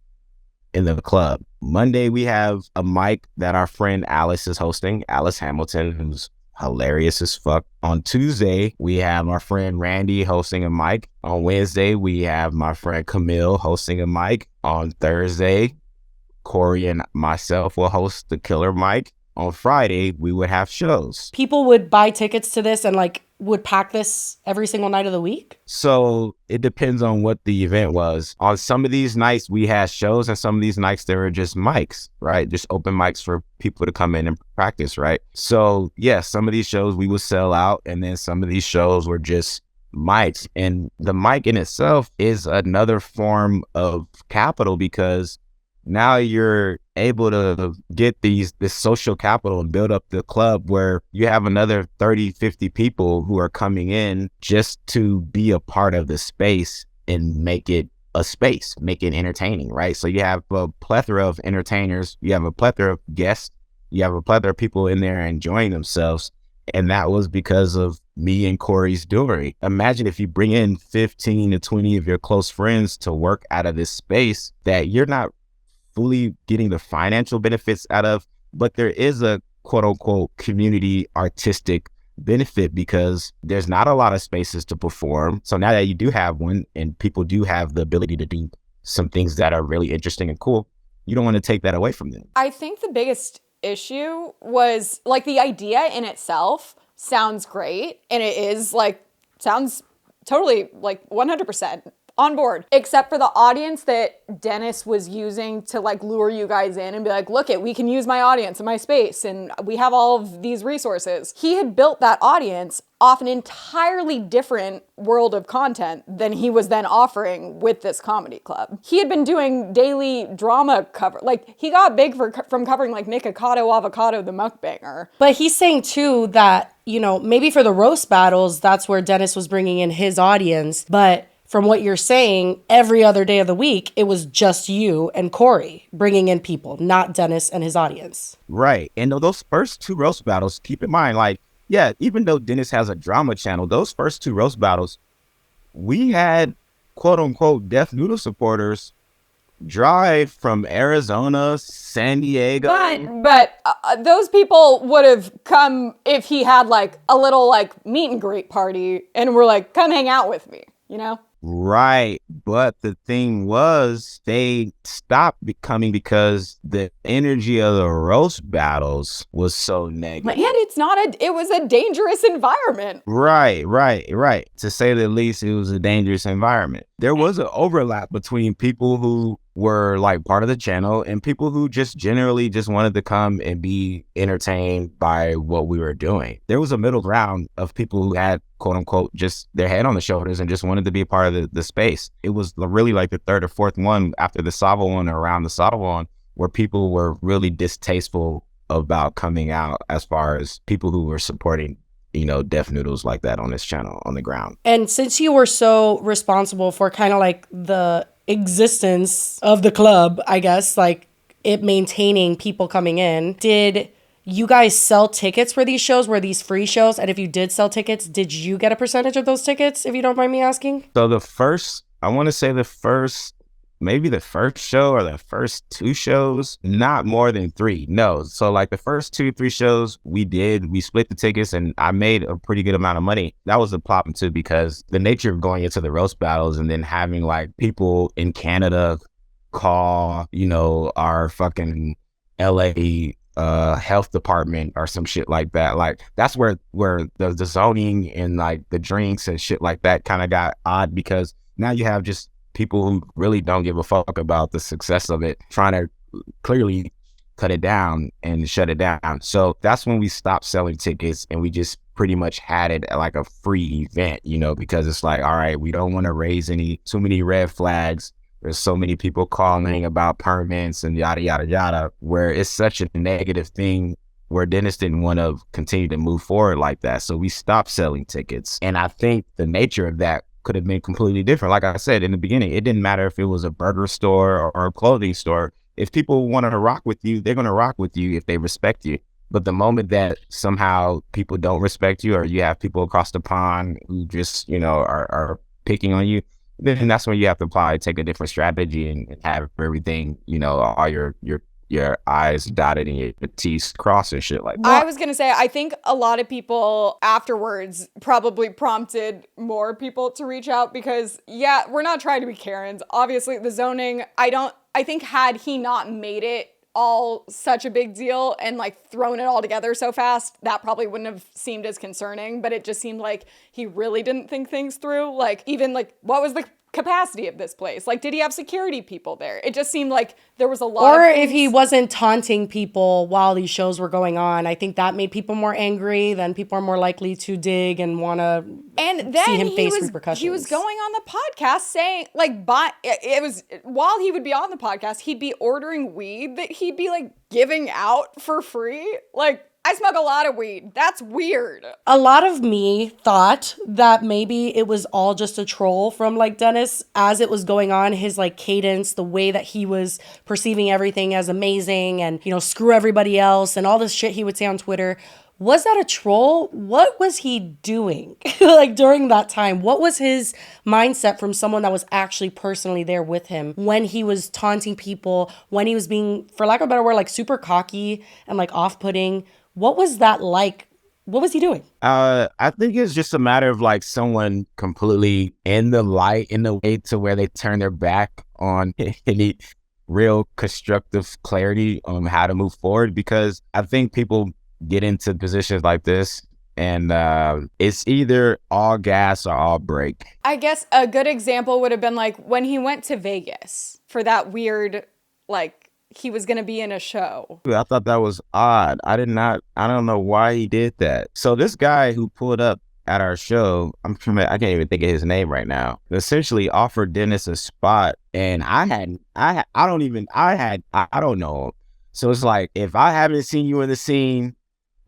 in the club. Monday, we have a mic that our friend Alice is hosting, Alice Hamilton, who's hilarious as fuck. On Tuesday, we have our friend Randy hosting a mic. On Wednesday, we have my friend Camille hosting a mic. On Thursday, Corey and myself will host the killer mic. On Friday, we would have shows. People would buy tickets to this and like would pack this every single night of the week? So it depends on what the event was. On some of these nights, we had shows, and some of these nights, there were just mics, right? Just open mics for people to come in and practice, right? So yeah, some of these shows we would sell out, and then some of these shows were just mics. And the mic in itself is another form of capital, because now you're able to get this social capital and build up the club where you have another 30, 50 people who are coming in just to be a part of the space and make it a space, make it entertaining, right? So you have a plethora of entertainers, you have a plethora of guests, you have a plethora of people in there enjoying themselves. And that was because of me and Corey's doing. Imagine if you bring in 15 to 20 of your close friends to work out of this space that you're not fully getting the financial benefits out of, but there is a quote unquote community artistic benefit, because there's not a lot of spaces to perform. So now that you do have one, and people do have the ability to do some things that are really interesting and cool, you don't want to take that away from them. I think the biggest issue was like the idea in itself sounds great, and it is like, sounds totally like 100% on board, except for the audience that Dennis was using to like lure you guys in and be like, look we can use my audience and my space, and we have all of these resources. He had built that audience off an entirely different world of content than he was then offering with this comedy club. He had been doing daily drama cover. Like, he got big from covering like Nikocado Avocado the Mukbanger. But he's saying too that, you know, maybe for the roast battles, that's where Dennis was bringing in his audience. But from what you're saying, every other day of the week, it was just you and Corey bringing in people, not Dennis and his audience. Right. And those first 2 roast battles, keep in mind, like, yeah, even though Dennis has a drama channel, those first 2 roast battles, we had quote unquote Def Noodles supporters drive from Arizona, San Diego. But those people would have come if he had like a little like meet and greet party and were like, come hang out with me, you know? Right. But the thing was, they stopped becoming because the energy of the roast battles was so negative. And it was a dangerous environment. Right. To say the least, it was a dangerous environment. There was an overlap between people who were like part of the channel and people who just generally just wanted to come and be entertained by what we were doing. There was a middle ground of people who had, quote unquote, just their head on the shoulders and just wanted to be a part of the space. It was really like the third or fourth one after the Sava one or around the Sava one where people were really distasteful about coming out as far as people who were supporting, you know, Def Noodles like that on this channel on the ground. And since you were so responsible for kind of like the existence of the club, I guess, like it maintaining people coming in, did you guys sell tickets for these shows? Were these free shows? And if you did sell tickets, did you get a percentage of those tickets, if you don't mind me asking? So maybe the first show or the first two shows, not more than 3. No. So like the first 2-3 shows we split the tickets and I made a pretty good amount of money. That was a problem too, because the nature of going into the roast battles and then having like people in Canada call, you know, our fucking LA health department or some shit like that. Like that's where the zoning and like the drinks and shit like that kind of got odd, because now you have just people who really don't give a fuck about the success of it, trying to clearly cut it down and shut it down. So that's when we stopped selling tickets and we just pretty much had it like a free event, you know, because it's like, all right, we don't want to raise too many red flags. There's so many people calling about permits and yada, yada, yada, where it's such a negative thing where Dennis didn't want to continue to move forward like that. So we stopped selling tickets. And I think the nature of that could have been completely different. Like I said in the beginning, it didn't matter if it was a burger store or a clothing store. If people wanted to rock with you, they're going to rock with you if they respect you. But the moment that somehow people don't respect you, or you have people across the pond who just, you know, are picking on you, then that's when you have to probably take a different strategy and have everything, you know, all your I's dotted and your T's crossed and shit like that. I was going to say, I think a lot of people afterwards probably prompted more people to reach out because, yeah, we're not trying to be Karens. Obviously, the zoning, I think had he not made it all such a big deal and like thrown it all together so fast, that probably wouldn't have seemed as concerning, but it just seemed like he really didn't think things through. Like even like what was the capacity of this place? Like, did he have security people there? It just seemed like there was a lot or of things. If he wasn't taunting people while these shows were going on, I think that made people more angry. Then people are more likely to dig and want to see him face repercussions. He was going on the podcast saying, like, it was while he would be on the podcast, he'd be ordering weed that he'd be like giving out for free. Like, I smoke a lot of weed. That's weird. A lot of me thought that maybe it was all just a troll from like Dennis as it was going on, his like cadence, the way that he was perceiving everything as amazing and, you know, screw everybody else and all this shit he would say on Twitter. Was that a troll? What was he doing like during that time? What was his mindset from someone that was actually personally there with him when he was taunting people, when he was being, for lack of a better word, like super cocky and like off-putting? What was that like? What was he doing? I think it's just a matter of like someone completely in the light in the way to where they turn their back on any real constructive clarity on how to move forward. Because I think people get into positions like this and it's either all gas or all brake. I guess a good example would have been like when he went to Vegas for that weird, like, he was going to be in a show. I thought that was odd. I don't know why he did that. So this guy who pulled up at our show, I can't even think of his name right now, essentially offered Dennis a spot. And I don't know. So it's like, if I haven't seen you in the scene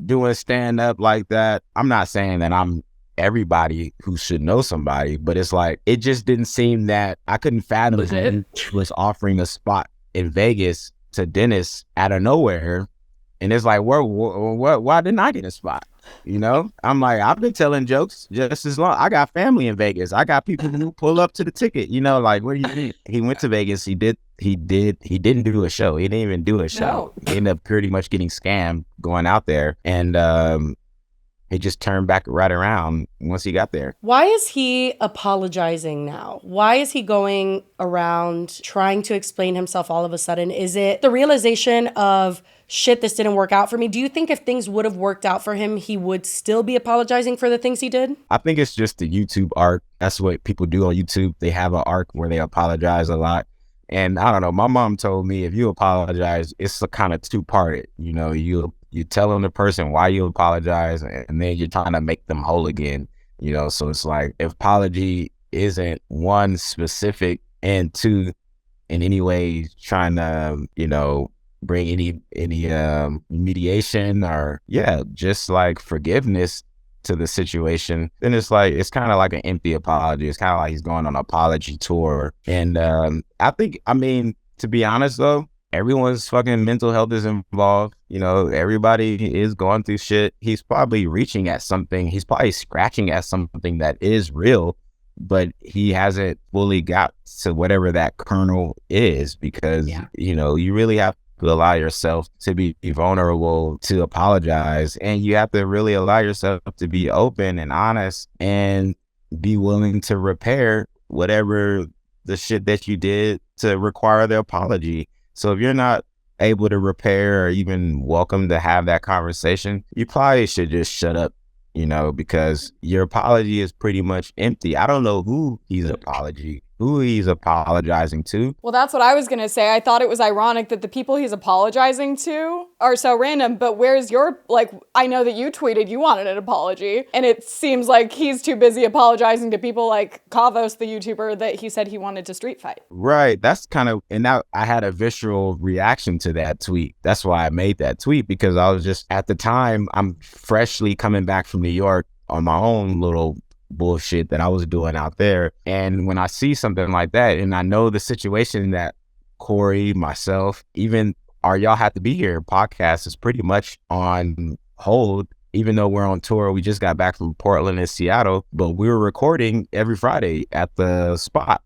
doing stand up like that, I'm not saying that I'm everybody who should know somebody, but it's like, it just didn't seem that I couldn't fathom him was offering a spot in Vegas to Dennis out of nowhere. And it's like, why didn't I get a spot? You know, I'm like, I've been telling jokes just as long. I got family in Vegas. I got people who pull up to the ticket, you know, like, what do you think? He went to Vegas. He didn't do a show. He didn't even do a show. No. He ended up pretty much getting scammed going out there. And he just turned back right around once he got there. Why is he apologizing now? Why is he going around trying to explain himself all of a sudden? Is it the realization of, shit, this didn't work out for me? Do you think if things would have worked out for him, he would still be apologizing for the things he did? I think it's just the YouTube arc. That's what people do on YouTube. They have an arc where they apologize a lot. And I don't know, my mom told me if you apologize, it's a kind of two-parted. You know, you telling the person why you apologize, and then you're trying to make them whole again. You know, so it's like, if apology isn't one specific and two in any way trying to, you know, bring any mediation or just like forgiveness to the situation, then it's like, it's kind of like an empty apology. It's kind of like he's going on an apology tour. And I mean, to be honest though, everyone's fucking mental health is involved. You know, everybody is going through shit. He's probably reaching at something. He's probably scratching at something that is real, but he hasn't fully got to whatever that kernel is, because, you know, you really have to allow yourself to be vulnerable to apologize, and you have to really allow yourself to be open and honest and be willing to repair whatever the shit that you did to require the apology. So if you're not able to repair or even welcome to have that conversation, you probably should just shut up, you know, because your apology is pretty much empty. I don't know who he's apologizing to. Well, that's what I was going to say. I thought it was ironic that the people he's apologizing to are so random, but where's your, like, I know that you tweeted you wanted an apology, and it seems like he's too busy apologizing to people like Kavos, the YouTuber that he said he wanted to street fight. Right. That's kind of, and now I had a visceral reaction to that tweet. That's why I made that tweet, because I was just, at the time, I'm freshly coming back from New York on my own little bullshit that I was doing out there. And when I see something like that, and I know the situation that Corey, myself, even our Y'all Have to Be Here podcast is pretty much on hold, even though we're on tour. We just got back from Portland and Seattle, but we were recording every Friday at the spot.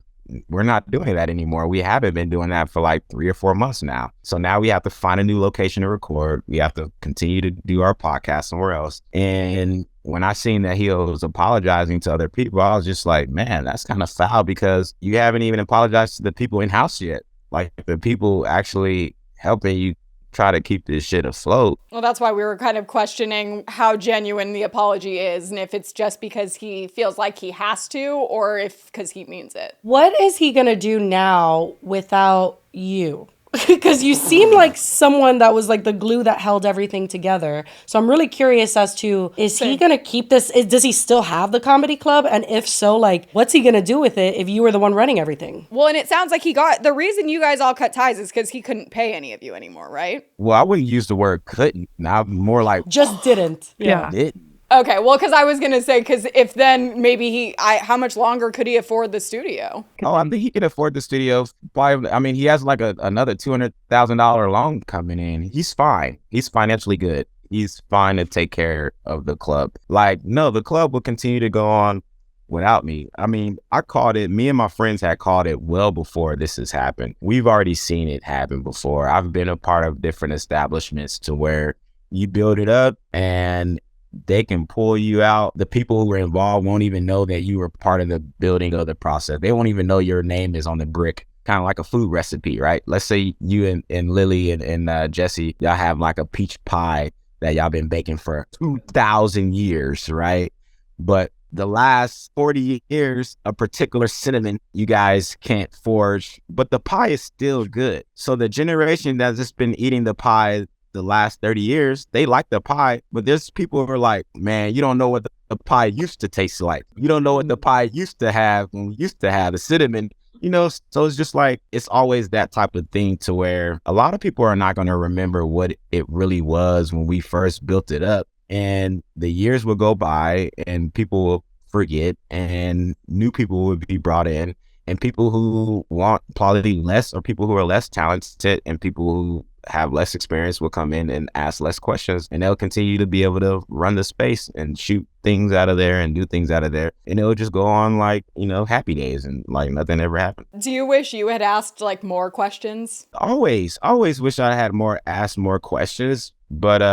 We're not doing that anymore. We haven't been doing that for like 3 or 4 months now. So now we have to find a new location to record. We have to continue to do our podcast somewhere else. And when I seen that he was apologizing to other people, I was just like, man, that's kind of foul, because you haven't even apologized to the people in house yet. Like, the people actually helping you try to keep this shit afloat. Well, that's why we were kind of questioning how genuine the apology is, and if it's just because he feels like he has to, or if because he means it. What is he gonna do now without you? Because you seem like someone that was like the glue that held everything together. So I'm really curious as to, is he going to keep this? Does he still have the comedy club? And if so, like, what's he going to do with it if you were the one running everything? Well, and it sounds like the reason you guys all cut ties is because he couldn't pay any of you anymore, right? Well, I wouldn't use the word couldn't. Now, more like just didn't. Yeah. Didn't. Okay, well, because I was going to say, because if then maybe how much longer could he afford the studio? Oh, I think he can afford the studio. I mean, he has like another $200,000 loan coming in. He's fine. He's financially good. He's fine to take care of the club. Like, no, the club will continue to go on without me. I mean, me and my friends had called it well before this has happened. We've already seen it happen before. I've been a part of different establishments to where you build it up and they can pull you out. The people who were involved won't even know that you were part of the building of the process. They won't even know your name is on the brick, kind of like a food recipe, right? Let's say you and Lily and Jessi, y'all have like a peach pie that y'all been baking for 2,000 years, right? But the last 40 years, a particular cinnamon you guys can't forge, but the pie is still good. So the generation that's just been eating the pie the last 30 years, they like the pie, but there's people who are like, man, you don't know what the pie used to taste like. You don't know what the pie used to have when we used to have the cinnamon, you know? So it's just like, it's always that type of thing to where a lot of people are not going to remember what it really was when we first built it up. And the years will go by and people will forget and new people will be brought in, and people who want probably less, or people who are less talented, and people who have less experience will come in and ask less questions, and they'll continue to be able to run the space and shoot things out of there and do things out of there. And it'll just go on like, happy days and like nothing ever happened. Do you wish you had asked like more questions? Always wish I had asked more questions. But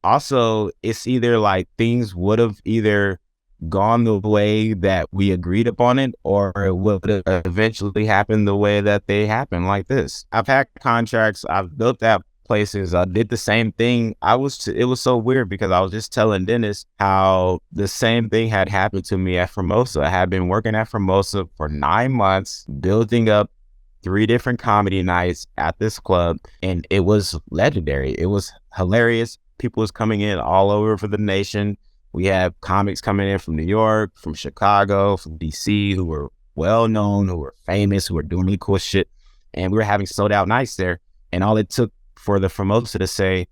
also it's either like things would have either gone the way that we agreed upon it, or it would have eventually happened the way that they happened, like this. I've had contracts, I've built out places, I did the same thing. It was so weird because I was just telling Dennis how the same thing had happened to me at Formosa. I had been working at Formosa for 9 months, building up 3 different comedy nights at this club, and it was legendary. It was hilarious. People was coming in all over for the nation. We had comics coming in from New York, from Chicago, from DC, who were well known, who were famous, who were doing really cool shit, and we were having sold out nights there. And all it took for the Formosa to say,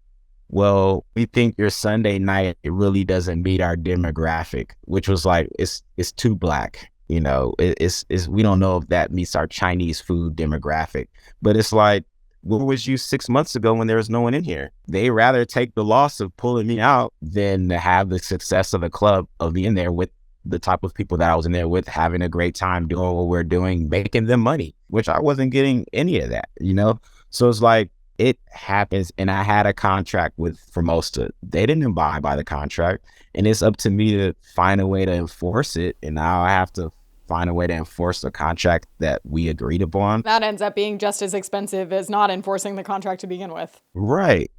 well, we think your Sunday night, it really doesn't meet our demographic, which was like, it's too black. It's we don't know if that meets our Chinese food demographic. But it's like, where was you 6 months ago when there was no one in here? They rather take the loss of pulling me out than to have the success of the club, of being there with the type of people that I was in there with, having a great time doing what we're doing, making them money, which I wasn't getting any of that, So it's like, it happens. And I had a contract with Formosa. They didn't abide by the contract, and it's up to me to find a way to enforce it. And now I have to find a way to enforce the contract that we agreed upon. That ends up being just as expensive as not enforcing the contract to begin with. Right.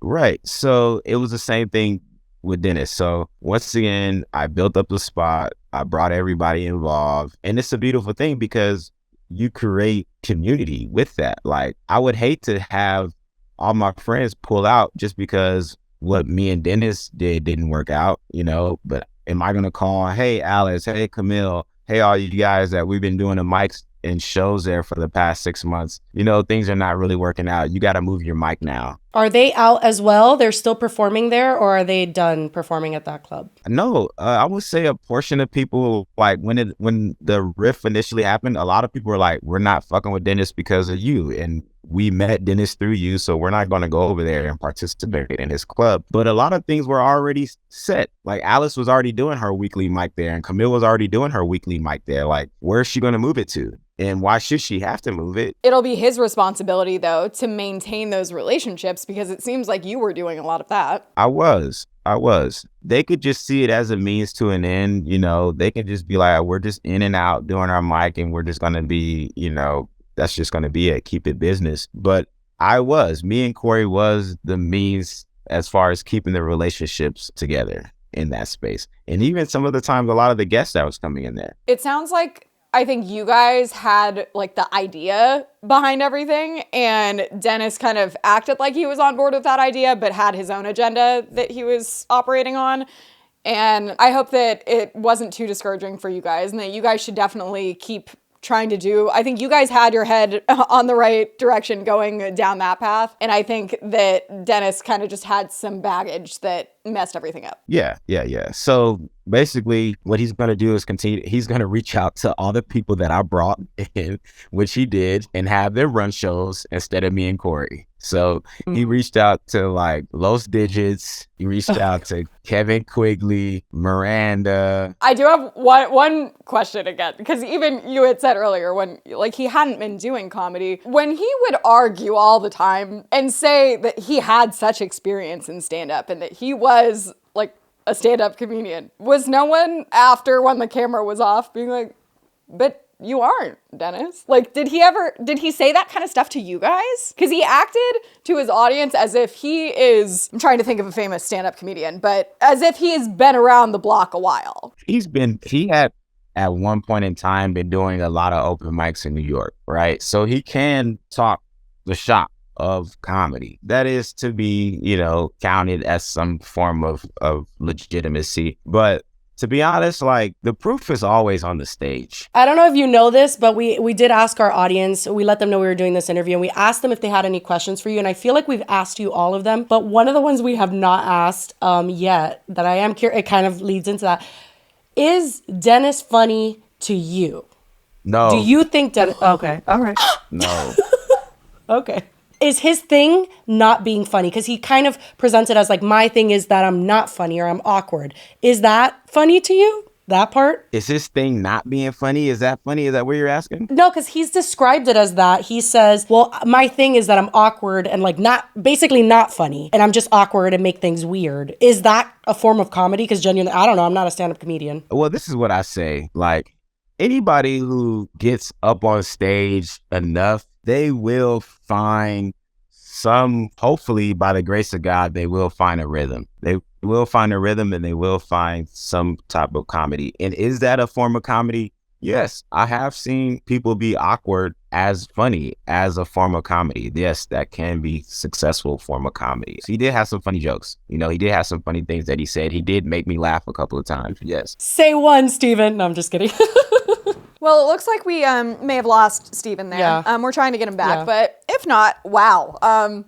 So it was the same thing with Dennis. So once again, I built up the spot. I brought everybody involved. And it's a beautiful thing because you create community with that. Like, I would hate to have all my friends pull out just because what me and Dennis didn't work out, but am I going to call, hey, Alice, hey, Camille, hey, all you guys that we've been doing the mics and shows there for the past 6 months, things are not really working out. You got to move your mic now. Are they out as well? They're still performing there, or are they done performing at that club? No, I would say a portion of people, like when the riff initially happened, a lot of people were like, we're not fucking with Dennis because of you. And we met Dennis through you, so we're not going to go over there and participate in his club. But a lot of things were already set. Like, Alice was already doing her weekly mic there, and Camille was already doing her weekly mic there. Like, where's she going to move it to? And why should she have to move it? It'll be his responsibility, though, to maintain those relationships, because it seems like you were doing a lot of that. I was. They could just see it as a means to an end. They can just be like, we're just in and out doing our mic, and we're just going to be, that's just going to be it. Keep it business. But me and Corey was the means as far as keeping the relationships together in that space. And even some of the times, a lot of the guests that was coming in there. It sounds like, I think you guys had like the idea behind everything, and Dennis kind of acted like he was on board with that idea, but had his own agenda that he was operating on. And I hope that it wasn't too discouraging for you guys, and that you guys should definitely keep trying to do. I think you guys had your head on the right direction going down that path. And I think that Dennis kind of just had some baggage that messed everything up. Yeah. So basically what he's going to do is he's going to reach out to all the people that I brought in, which he did, and have them run shows instead of me and Corey. So he reached out to like Los Digits. He reached out to Kevin Quigley, Miranda. I do have one question again, because even you had said earlier, when like he hadn't been doing comedy, when he would argue all the time and say that he had such experience in stand-up and that he was like a stand-up comedian, was no one after when the camera was off being like, but you aren't, Dennis? Like, did he say that kind of stuff to you guys? Because he acted to his audience as if he is, I'm trying to think of a famous stand-up comedian, but as if he has been around the block a while. He had at one point in time been doing a lot of open mics in New York, right? So he can talk the shop of comedy. That is to be, counted as some form of legitimacy. But to be honest, like, the proof is always on the stage. I don't know if you know this, but we did ask our audience. We let them know we were doing this interview, and we asked them if they had any questions for you. And I feel like we've asked you all of them. But one of the ones we have not asked yet, that I am curious, it kind of leads into that. Is Dennis funny to you? No. Do you think Dennis... Okay. All right. No. Okay. Is his thing not being funny? Because he kind of presented as like, my thing is that I'm not funny or I'm awkward. Is that funny to you? That part? Is his thing not being funny? Is that funny? Is that what you're asking? No, because he's described it as that. He says, well, my thing is that I'm awkward and like basically not funny. And I'm just awkward and make things weird. Is that a form of comedy? Because genuinely, I don't know. I'm not a stand-up comedian. Well, this is what I say. Like, anybody who gets up on stage enough, they will find hopefully by the grace of God, they will find a rhythm. They will find a rhythm and they will find some type of comedy. And is that a form of comedy? Yes, I have seen people be awkward as funny as a form of comedy. Yes, that can be successful form of comedy. So he did have some funny jokes. You know, he did have some funny things that he said. He did make me laugh a couple of times. Yes. Say one, Steven. No, I'm just kidding. Well, it looks like we may have lost Steven there. Yeah. We're trying to get him back, but if not, wow.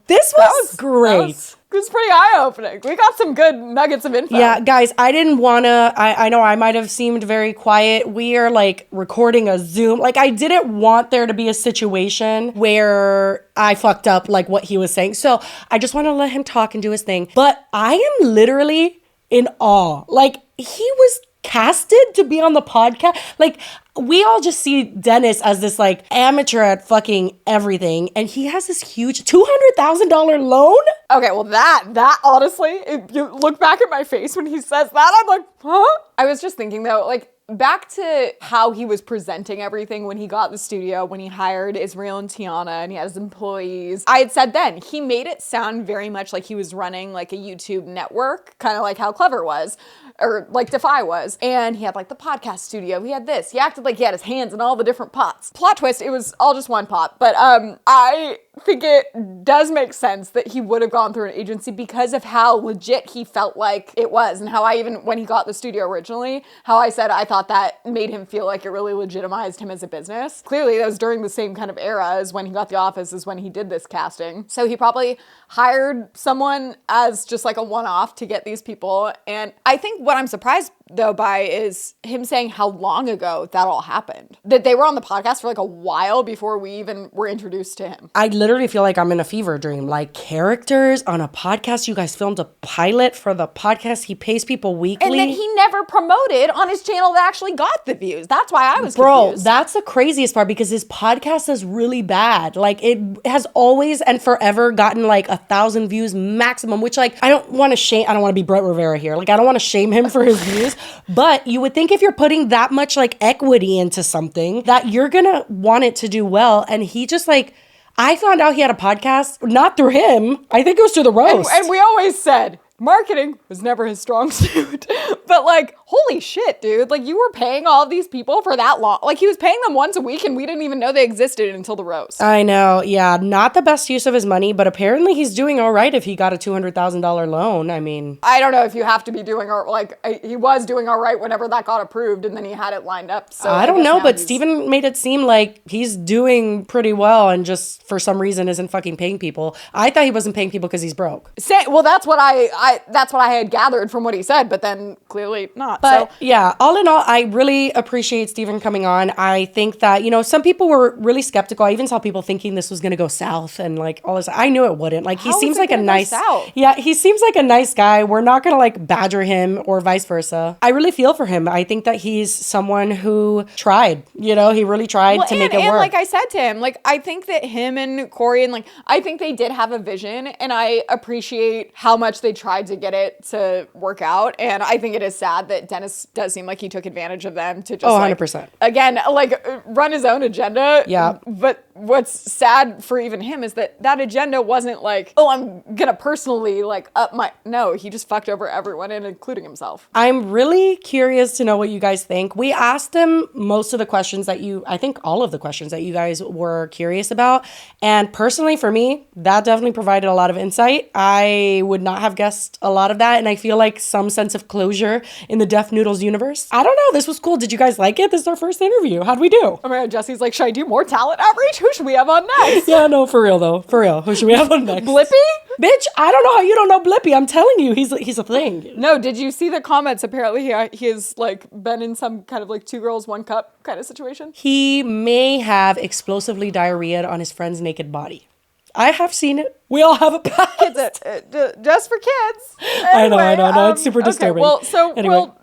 This was great. It was pretty eye-opening. We got some good nuggets of info. Yeah, guys, I didn't want to, I know I might have seemed very quiet. We are like recording a Zoom. Like I didn't want there to be a situation where I fucked up like what he was saying. So I just want to let him talk and do his thing. But I am literally in awe. Like he was casted to be on the podcast. Like we all just see Dennis as this like amateur at fucking everything, and he has this huge $200,000 loan. Okay, well that honestly, if you look back at my face when he says that, I'm like, huh? I was just thinking though, like back to how he was presenting everything when he got the studio, when he hired Israel and Tiana and he had his employees. I had said then, he made it sound very much like he was running like a YouTube network, kind of like how Clever was, or like Defy was. And he had like the podcast studio, he had this. He acted like he had his hands in all the different pots. Plot twist, it was all just one pot. But I think it does make sense that he would have gone through an agency because of how legit he felt like it was. And how I even, when he got the studio originally, how I said I thought that made him feel like it really legitimized him as a business. Clearly, that was during the same kind of era as when he got The Office, as when he did this casting. So he probably hired someone as just like a one-off to get these people. And I think what I'm surprised though by is him saying how long ago that all happened. That they were on the podcast for like a while before we even were introduced to him. I literally feel like I'm in a fever dream. Like characters on a podcast. You guys filmed a pilot for the podcast. He pays people weekly. And then he never promoted on his channel that actually got the views. That's why I was confused. That's the craziest part because his podcast is really bad. Like it has always and forever gotten like 1,000 views maximum, which like I don't want to be Brett Rivera here. Like I don't want to shame him for his views, but you would think if you're putting that much like equity into something that you're gonna want it to do well. And he just like, I found out he had a podcast, not through him. I think it was through the roast. And we always said, marketing was never his strong suit. But like, holy shit, dude. Like you were paying all these people for that long. Like he was paying them once a week and we didn't even know they existed until the roast. I know. Yeah. Not the best use of his money, but apparently he's doing all right if he got a $200,000 loan. I mean, I don't know if you have to be doing he was doing all right whenever that got approved and then he had it lined up. So I don't know, but Steven made it seem like he's doing pretty well and just for some reason isn't fucking paying people. I thought he wasn't paying people because he's broke. Well, that's what that's what I had gathered from what he said, but then clearly not. But yeah, all in all, I really appreciate Steven coming on. I think that, some people were really skeptical. I even saw people thinking this was going to go south and like all this. I knew it wouldn't. Like he seems like a nice, he seems like a nice guy. We're not going to like badger him or vice versa. I really feel for him. I think that he's someone who tried, he really tried to make it work. And like I said to him, like I think that him and Corey and like, I think they did have a vision and I appreciate how much they tried to get it to work out. And I think it is sad that Dennis does seem like he took advantage of them to just 100%. Again, like run his own agenda. Yeah. But what's sad for even him is that agenda wasn't like, oh, I'm gonna personally like up my, no, he just fucked over everyone and including himself. I'm really curious to know what you guys think. We asked him most of the questions I think all of the questions that you guys were curious about. And personally for me, that definitely provided a lot of insight. I would not have guessed a lot of that. And I feel like some sense of closure in the Def Noodles universe. I don't know. This was cool. Did you guys like it? This is our first interview. How'd we do? Oh my God, Jesse's like, should I do more talent outreach? Who should we have on next? Yeah, no, for real though. For real. Who should we have on next? Blippy? Bitch, I don't know how you don't know Blippy. I'm telling you, he's a thing. No, did you see the comments? Apparently he has like been in some kind of like 2 girls, 1 cup kind of situation. He may have explosively diarrheaed on his friend's naked body. I have seen it. We all have a past. Just for kids. I know. It's super disturbing. Well, so anyway. we'll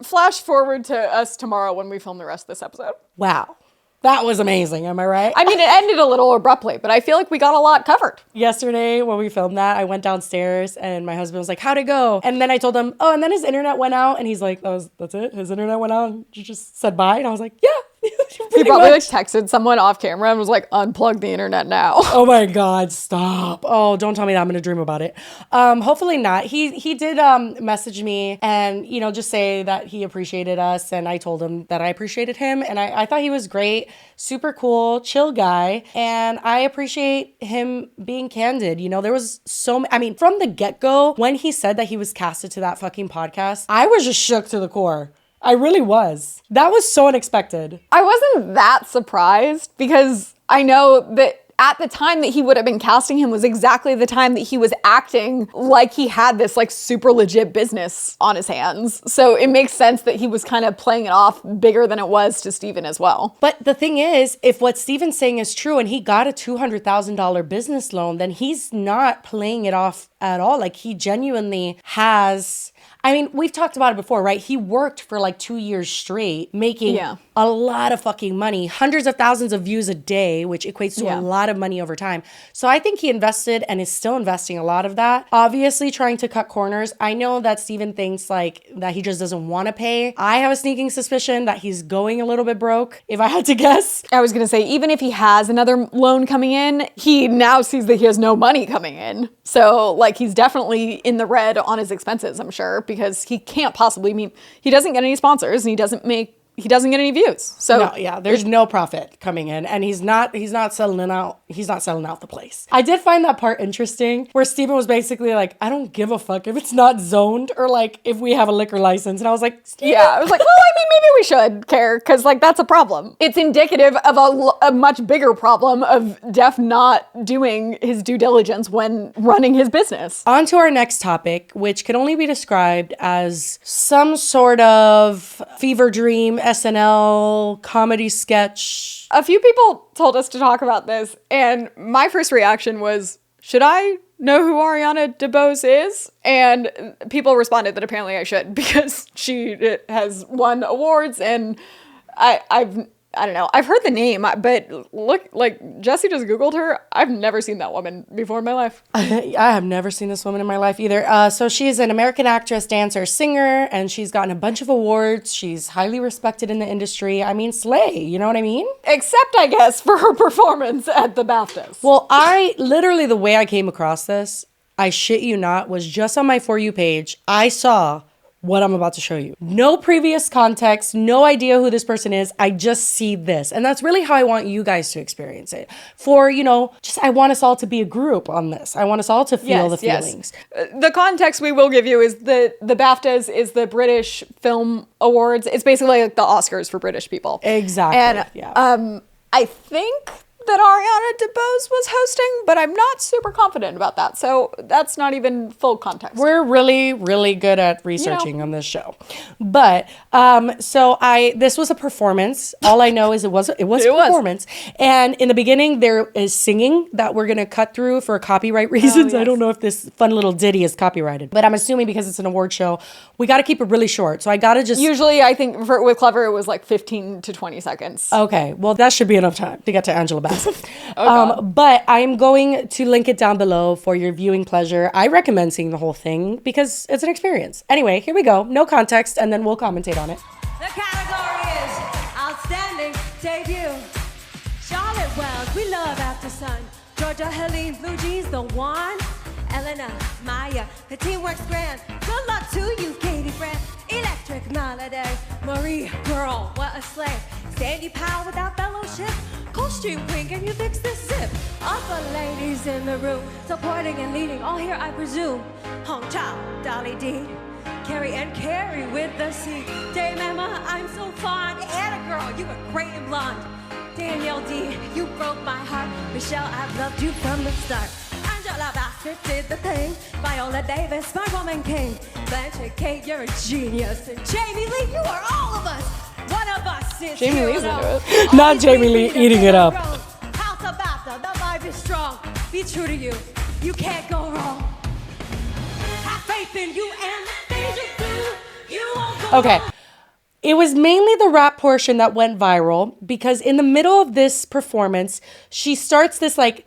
flash forward to us tomorrow when we film the rest of this episode. Wow. That was amazing. Am I right? I mean, it ended a little abruptly, but I feel like we got a lot covered. Yesterday when we filmed that, I went downstairs and my husband was like, how'd it go? And then I told him, oh, and then his internet went out. And he's like, that's it? His internet went out and you just said bye? And I was like, yeah. He probably like texted someone off camera and was like, unplug the internet now. Oh my God, stop. Oh, don't tell me that. I'm going to dream about it. Hopefully not. He did message me and, just say that he appreciated us. And I told him that I appreciated him. And I thought he was great, super cool, chill guy. And I appreciate him being candid. There was from the get-go, when he said that he was casted to that fucking podcast, I was just shook to the core. I really was. That was so unexpected. I wasn't that surprised because I know that at the time that he would have been casting him was exactly the time that he was acting like he had this like super legit business on his hands. So it makes sense that he was kind of playing it off bigger than it was to Steven as well. But the thing is, if what Steven's saying is true and he got a $200,000 business loan, then he's not playing it off at all. Like he genuinely has... we've talked about it before, right? He worked for like 2 years straight, making a lot of fucking money, hundreds of thousands of views a day, which equates to a lot of money over time. So I think he invested and is still investing a lot of that. Obviously trying to cut corners. I know that Steven thinks like that he just doesn't want to pay. I have a sneaking suspicion that he's going a little bit broke, if I had to guess. I was going to say, even if he has another loan coming in, he now sees that he has no money coming in. So like he's definitely in the red on his expenses, I'm sure, because he can't possibly he doesn't get any sponsors and he doesn't get any views. So there's no profit coming in and he's not selling out the place. I did find that part interesting where Steven was basically like, I don't give a fuck if it's not zoned or like if we have a liquor license. And I was like, Steven. Yeah, I was like, well, maybe we should care because like that's a problem. It's indicative of a much bigger problem of Def not doing his due diligence when running his business. On to our next topic, which can only be described as some sort of fever dream SNL comedy sketch. A few people told us to talk about this, and my first reaction was, should I know who Ariana DeBose is? And people responded that apparently I should because she has won awards, and I don't know. I've heard the name, but look, like Jessi just Googled her. I've never seen that woman before in my life. I have never seen this woman in my life either. So she's an American actress, dancer, singer, and she's gotten a bunch of awards. She's highly respected in the industry. Slay, you know what I mean? Except, I guess, for her performance at the BAFTAs. Well, the way I came across this, I shit you not, was just on my For You page. I saw what I'm about to show you. No previous context, no idea who this person is. I just see this. And that's really how I want you guys to experience it. I want us all to be a group on this. I want us all to feel the feelings. The context we will give you is the BAFTAs is the British Film Awards. It's basically like the Oscars for British people. Exactly. And I think that Ariana DeBose was hosting, but I'm not super confident about that. So that's not even full context. We're really, really good at researching on this show. But this was a performance. All I know is it was a performance. And in the beginning, there is singing that we're going to cut through for copyright reasons. I don't know if this fun little ditty is copyrighted, but I'm assuming because it's an award show, we got to keep it really short. So I got to just... Usually, I think with Clever, it was like 15 to 20 seconds. Okay. Well, that should be enough time to get to Angela Bassett. But I'm going to link it down below for your viewing pleasure. I recommend seeing the whole thing because it's an experience. Anyway, here we go. No context, and then we'll commentate on it. The category is Outstanding Debut. Charlotte Wells, we love After Sun. Georgia Helene, Blue Jeans, The One. Elena, Maya, the teamwork's grand. Good luck to you, Katie Fran. Electric Melody, Marie, girl, what a slay. Sandy Powell without fellowship. Costume queen, can you fix this zip? All the ladies in the room, supporting and leading, all here I presume. Hong Chao, Dolly D, Carrie and Carrie with the C. Dame Emma, I'm so fond. Anna girl, you were great and blonde. Danielle D, you broke my heart. Michelle, I've loved you from the start. Angela Bassett did the thing. Viola Davis, my woman king. Blanche Kate, you're a genius. And Jamie Lee, you are all of us. One of us is Jamie Lee's into it. Not Jamie Lee eating it up. House of BAFTA, the vibe is strong. be true to you. You can't go wrong. Have faith in you and the things you do. You won't go Okay. wrong. It was mainly the rap portion that went viral because in the middle of this performance, she starts this like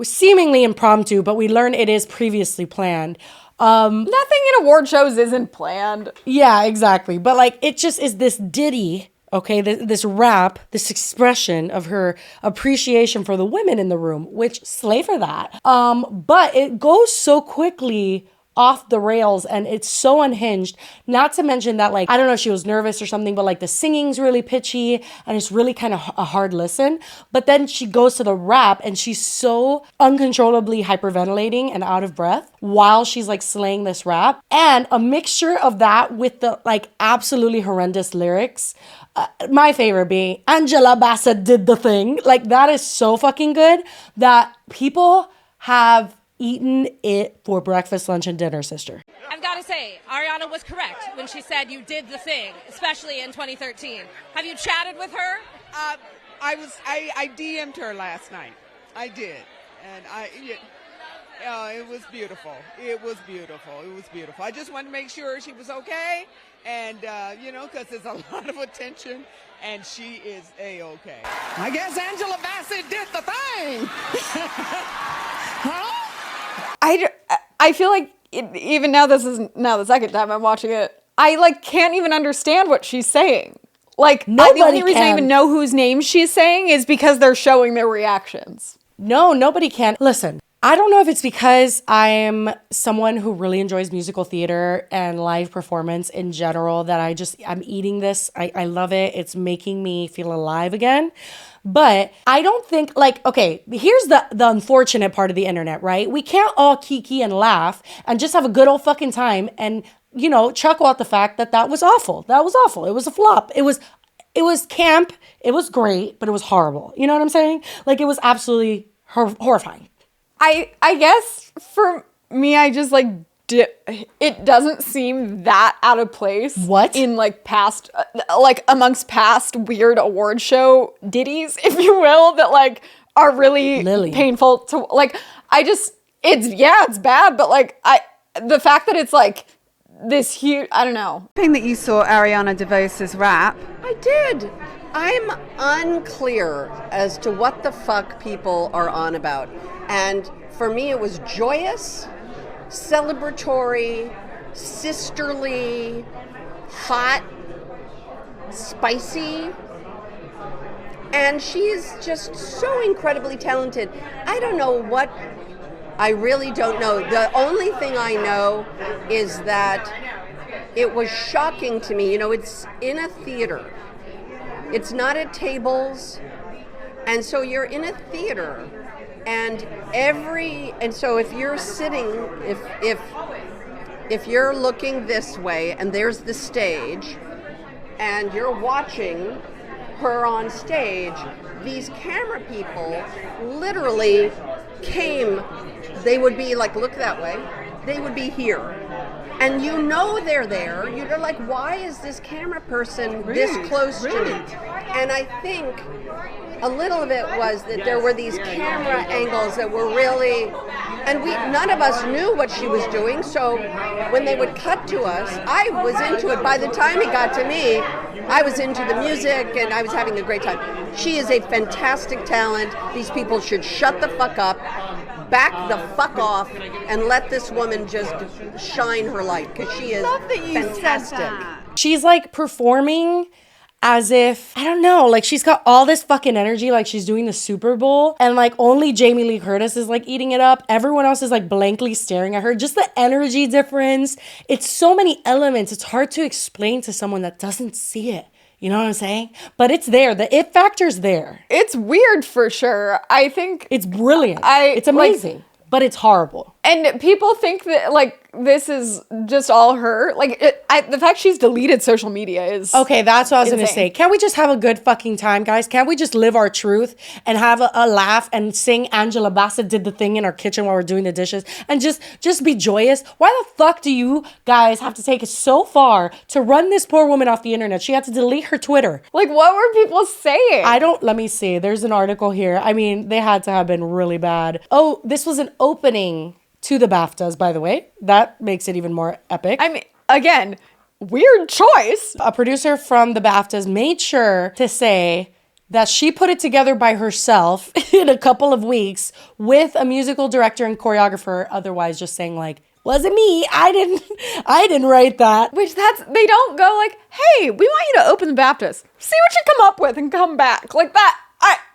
seemingly impromptu, but we learn it is previously planned. Nothing in award shows isn't planned. Yeah, exactly. But like it just is this ditty, okay, this rap, this expression of her appreciation for the women in the room, which slay for that. But it goes so quickly off the rails and it's so unhinged. Not to mention that, like, I don't know if she was nervous or something, but like the singing's really pitchy and it's really kind of a hard listen. But then she goes to the rap and she's so uncontrollably hyperventilating and out of breath while she's like slaying this rap. And a mixture of that with the like absolutely horrendous lyrics. My favorite being Angela Bassett did the thing. Like that is so fucking good that people have eaten it for breakfast, lunch, and dinner, sister. I've got to say, Ariana was correct when she said you did the thing, especially in 2013. Have you chatted with her? I DM'd her last night. I did, and it was beautiful. It was beautiful. It was beautiful. I just wanted to make sure she was okay, and because there's a lot of attention, and she is a-okay. I guess Angela Bassett did the thing. Huh? I feel like even now, this is now the second time I'm watching it, I like can't even understand what she's saying. Like the only reason I even know whose name she's saying is because they're showing their reactions. No, nobody can. Listen, I don't know if it's because I'm someone who really enjoys musical theater and live performance in general that I'm eating this. I love it. It's making me feel alive again. But I don't think, like, okay, here's the unfortunate part of the internet, right? We can't all kiki and laugh and just have a good old fucking time and, chuckle at the fact that was awful. That was awful. It was a flop. It was camp. It was great, but it was horrible. You know what I'm saying? Like, it was absolutely horrifying. I guess for me, I just like it doesn't seem that out of place. What? In like past, like amongst past weird award show ditties, if you will, that like are really painful to like. It's bad, but like the fact that it's like this huge, I don't know. Thing that you saw Ariana DeVos's rap. I did. I'm unclear as to what the fuck people are on about. And for me, it was joyous, celebratory, sisterly, hot, spicy. And she's just so incredibly talented. I don't know what, I really don't know. The only thing I know is that it was shocking to me. It's in a theater. It's not at tables. And so you're in a theater. And so if you're sitting, if you're looking this way and there's the stage and you're watching her on stage, these camera people literally came, they would be like, look that way, they would be here. And they're there, you're like, why is this camera person this close to me? And I think a little of it was that there were these camera angles that were really, and none of us knew what she was doing, so when they would cut to us, I was into it. By the time it got to me, I was into the music and I was having a great time. She is a fantastic talent. These people should shut the fuck up, back the fuck off, and let this woman just shine her light, because she is fantastic. She's like performing as if, I don't know, like she's got all this fucking energy, like she's doing the Super Bowl, and like only Jamie Lee Curtis is like eating it up. Everyone else is like blankly staring at her. Just the energy difference. It's so many elements. It's hard to explain to someone that doesn't see it. You know what I'm saying? But it's there. The it factor's there. It's weird for sure. I think it's brilliant. It's amazing. But it's horrible. And people think that, like, this is just all her. Like, the fact she's deleted social media is okay. That's what I was going to insane. say. Can't we just have a good fucking time, guys? Can't we just live our truth and have a laugh and sing Angela Bassett did the thing in our kitchen while we're doing the dishes and just be joyous? Why the fuck do you guys have to take it so far to run this poor woman off the internet? She had to delete her Twitter. Like, what were people saying? Let me see. There's an article here. I mean, they had to have been really bad. Oh, this was an opening to the BAFTAs, by the way. That makes it even more epic. I mean, again, weird choice. A producer from the BAFTAs made sure to say that she put it together by herself in a couple of weeks with a musical director and choreographer, otherwise just saying like, wasn't me. I didn't write that. Which they don't go like, hey, we want you to open the BAFTAs. See what you come up with and come back. Like that.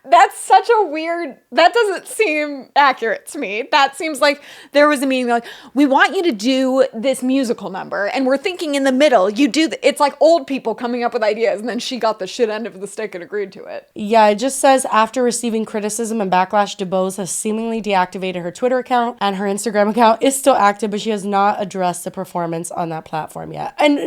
That's such a weird, that doesn't seem accurate to me. That seems like there was a meeting like, we want you to do this musical number and we're thinking in the middle, it's like old people coming up with ideas, and then she got the shit end of the stick and agreed to it. Yeah, it just says after receiving criticism and backlash, DeBose has seemingly deactivated her Twitter account and her Instagram account is still active, but she has not addressed the performance on that platform yet. And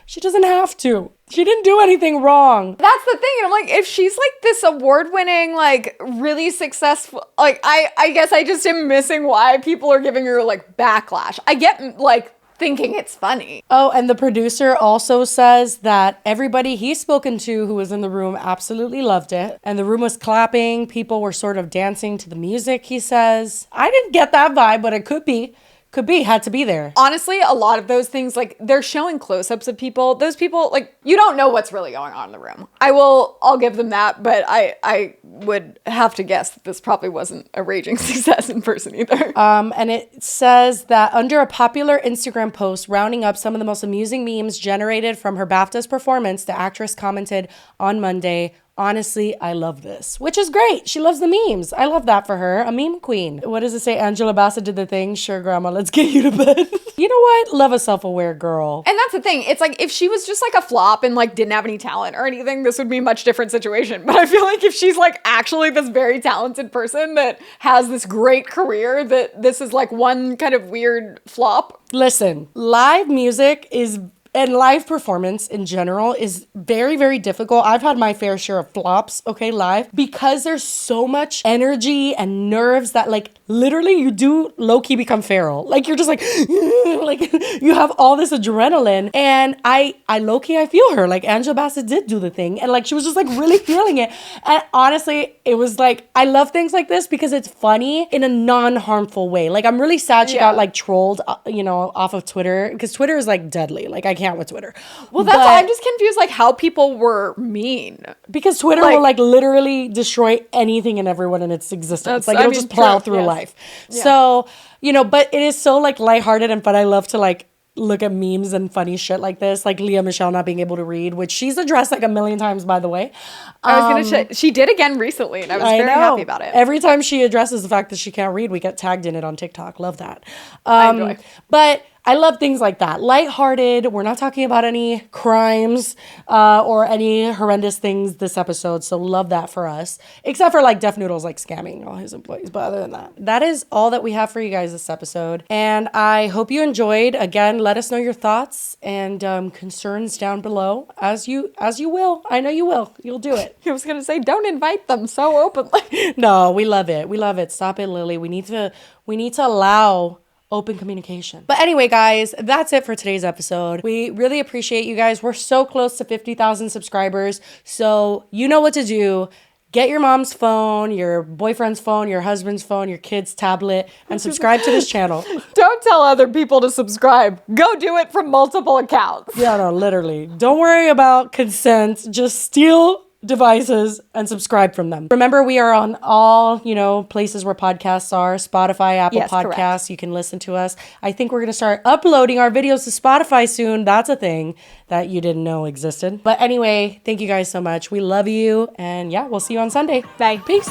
she doesn't have to. She didn't do anything wrong. That's the thing. I'm like, if she's like this award-winning, like really successful, like I guess I just am missing why people are giving her like backlash. I get like thinking it's funny. Oh, and the producer also says that everybody he's spoken to who was in the room absolutely loved it. And the room was clapping. People were sort of dancing to the music, he says. I didn't get that vibe, but it could be. Had to be there. Honestly, a lot of those things, like they're showing close-ups of people. Those people, like, you don't know what's really going on in the room. I'll give them that, but I would have to guess that this probably wasn't a raging success in person either. And it says that under a popular Instagram post rounding up some of the most amusing memes generated from her BAFTAs performance, the actress commented on Monday, honestly, I love this, which is great. She loves the memes. I love that for her. A meme queen. What does it say? Angela Bassett did the thing. Sure, grandma, let's get you to bed. You know what? Love a self-aware girl. And that's the thing. It's like if she was just like a flop and like didn't have any talent or anything, this would be a much different situation. But I feel like if she's like actually this very talented person that has this great career, that this is like one kind of weird flop. Listen, live music and live performance in general is very, very difficult. I've had my fair share of flops, okay, live, because there's so much energy and nerves that like literally you do low-key become feral. Like you're just like you have all this adrenaline, and I low-key, I feel her. Like Angela Bassett did do the thing, and like she was just like really feeling it. And honestly, it was like, I love things like this because it's funny in a non-harmful way. Like I'm really sad she got like trolled, off of Twitter, because Twitter is like deadly. Like I can't with Twitter. Well, I'm just confused like how people were mean. Because Twitter will like literally destroy anything and everyone in its existence. Like it'll just plow through life. Yeah. So, but it is so like lighthearted and fun. I love to like look at memes and funny shit like this, like Leah Michelle not being able to read, which she's addressed like a million times, by the way. I was gonna say, she did again recently, and I was very happy about it. Every time she addresses the fact that she can't read, we get tagged in it on TikTok. Love that. I enjoy. But I love things like that. Lighthearted. We're not talking about any crimes or any horrendous things this episode. So love that for us. Except for like Def Noodles like scamming all his employees. But other than that, that is all that we have for you guys this episode. And I hope you enjoyed. Again, let us know your thoughts and concerns down below as you will. I know you will. You'll do it. I was gonna say, don't invite them so openly. No, we love it. We love it. Stop it, Lily. We need to allow open communication. But anyway, guys, that's it for today's episode. We really appreciate you guys. We're so close to 50,000 subscribers. So you know what to do. Get your mom's phone, your boyfriend's phone, your husband's phone, your kid's tablet, and subscribe to this channel. Don't tell other people to subscribe. Go do it from multiple accounts. Yeah, no, literally. Don't worry about consent. Just steal devices and subscribe from them. Remember, we are on all, places where podcasts are, Spotify, Apple Podcasts. Correct. You can listen to us. I think we're going to start uploading our videos to Spotify soon. That's a thing that you didn't know existed. But anyway, thank you guys so much. We love you. And yeah, we'll see you on Sunday. Bye. Peace.